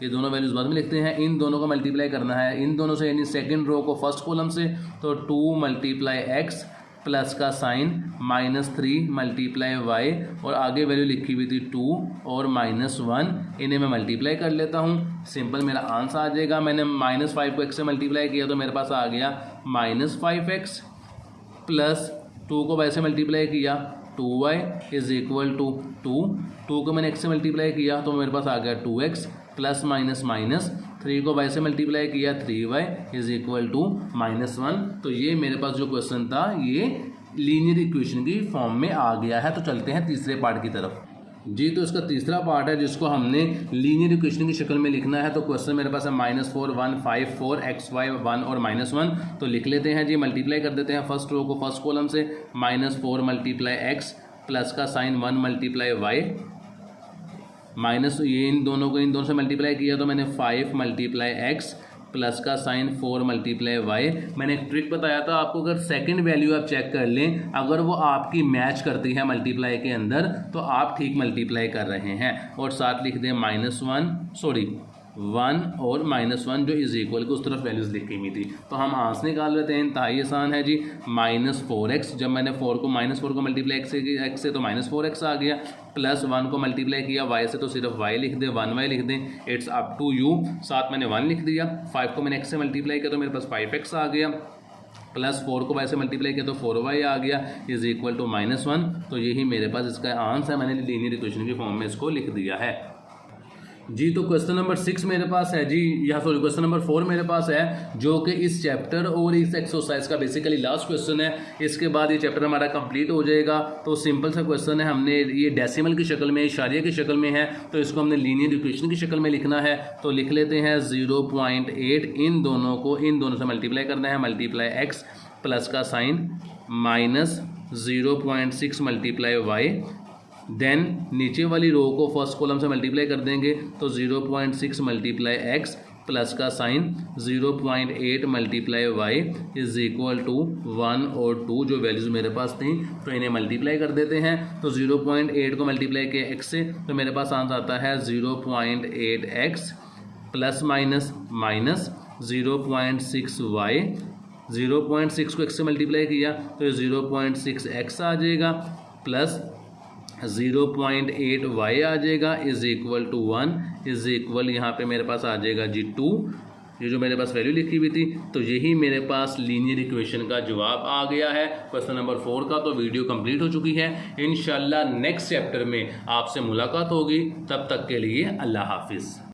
ये दोनों वैल्यूज बाद में लिखते हैं, इन दोनों को मल्टीप्लाई करना है इन दोनों से, यानी सेकेंड रो को फर्स्ट कॉलम से। तो 2 मल्टीप्लाई x प्लस का साइन -3 मल्टीप्लाई y और आगे वैल्यू लिखी हुई थी 2 और -1। इन्हें मैं मल्टीप्लाई कर लेता हूँ, सिंपल मेरा आंसर आ जाएगा। मैंने -5 को x से मल्टीप्लाई किया तो मेरे पास आ गया -5x, प्लस 2 को y से मल्टीप्लाई किया 2y इज इक्वल टू 2 को मैंने x से मल्टीप्लाई किया तो मेरे पास आ गया 2x, प्लस माइनस माइनस 3 को y से मल्टीप्लाई किया 3y इज इक्वल टू -1। तो ये मेरे पास जो क्वेश्चन था ये लीनियर इक्वेशन की फॉर्म में आ गया है। तो चलते हैं तीसरे पार्ट की तरफ जी। तो इसका तीसरा पार्ट है जिसको हमने लीनियर इक्वेशन की शक्ल में लिखना है। तो क्वेश्चन मेरे पास है -4 1 5 4 xy 1 और -1। तो लिख लेते हैं जी, मल्टीप्लाई कर देते हैं फर्स्ट रो को फर्स्ट कॉलम से, -4 मल्टीप्लाई x प्लस का साइन 1 मल्टीप्लाई y माइनस ये इन दोनों से मल्टीप्लाई किया तो मैंने 5 मल्टीप्लाई x प्लस का साइन 4 मल्टीप्लाई वाई। मैंने एक ट्रिक बताया था आपको, अगर सेकंड वैल्यू आप चेक कर लें, अगर वो आपकी मैच करती है मल्टीप्लाई के अंदर तो आप ठीक मल्टीप्लाई कर रहे हैं। और साथ लिख दें -1 और -1 जो इज इक्वल को उस तरफ वैल्यूज़ लिखी हुई थी। तो हम आंसर निकाल लेते हैं, इंतहाई आसान है जी। -4x, जब मैंने -4 को मल्टीप्लाई x से तो -4x आ गया, प्लस 1 को मल्टीप्लाई किया y से तो सिर्फ y लिख दें, 1y लिख दें, इट्स अप टू यू। साथ मैंने 1 लिख दिया, 5 को मैंने x से मल्टीप्लाई किया तो मेरे पास 5x आ गया, प्लस 4 को y से मल्टीप्लाई किया तो 4y आ गया इज इक्वल टू -1। तो यही मेरे पास इसका आंसर है, मैंने लीनियर इक्वेशन की फॉर्म में इसको लिख दिया है जी। तो क्वेश्चन नंबर 6 मेरे पास है जी, या सॉरी क्वेश्चन नंबर 4 मेरे पास है, जो कि इस चैप्टर और इस एक्सरसाइज का बेसिकली लास्ट क्वेश्चन है। इसके बाद ये चैप्टर हमारा कंप्लीट हो जाएगा। तो सिंपल सा क्वेश्चन है, हमने ये डेसिमल की शक्ल में, इशारिया की शक्ल में है, तो इसको हमने लीनियर इक्वेशन की शक्ल में लिखना है। तो लिख लेते हैं 0.8, इन दोनों से मल्टीप्लाई करना है, मल्टीप्लाई x प्लस का साइन -0.6 मल्टीप्लाई y। देन नीचे वाली रो को फर्स्ट कॉलम से मल्टीप्लाई कर देंगे तो 0.6 मल्टीप्लाई x प्लस का sign 0.8 multiply y is equal to 1 और 2, जो वैल्यूज़ मेरे पास थी तो इन्हें मल्टीप्लाई कर देते हैं। तो 0.8 को मल्टीप्लाई किया x से तो मेरे पास आंसर आता है 0.8x प्लस माइनस 0.6y। 0.6 को x से मल्टीप्लाई किया तो 0.6x आ जाएगा, प्लस 0.8y आ जाएगा is equal to 1 is equal, यहाँ पे मेरे पास आ जाएगा जी 2, ये जो मेरे पास वैल्यू लिखी हुई थी। तो यही मेरे पास लीनियर इक्वेशन का जवाब आ गया है क्वेश्चन नंबर 4 का। तो वीडियो कंप्लीट हो चुकी है। इंशाल्लाह नेक्स्ट चैप्टर में आपसे मुलाकात होगी, तब तक के लिए अल्लाह हाफिज़।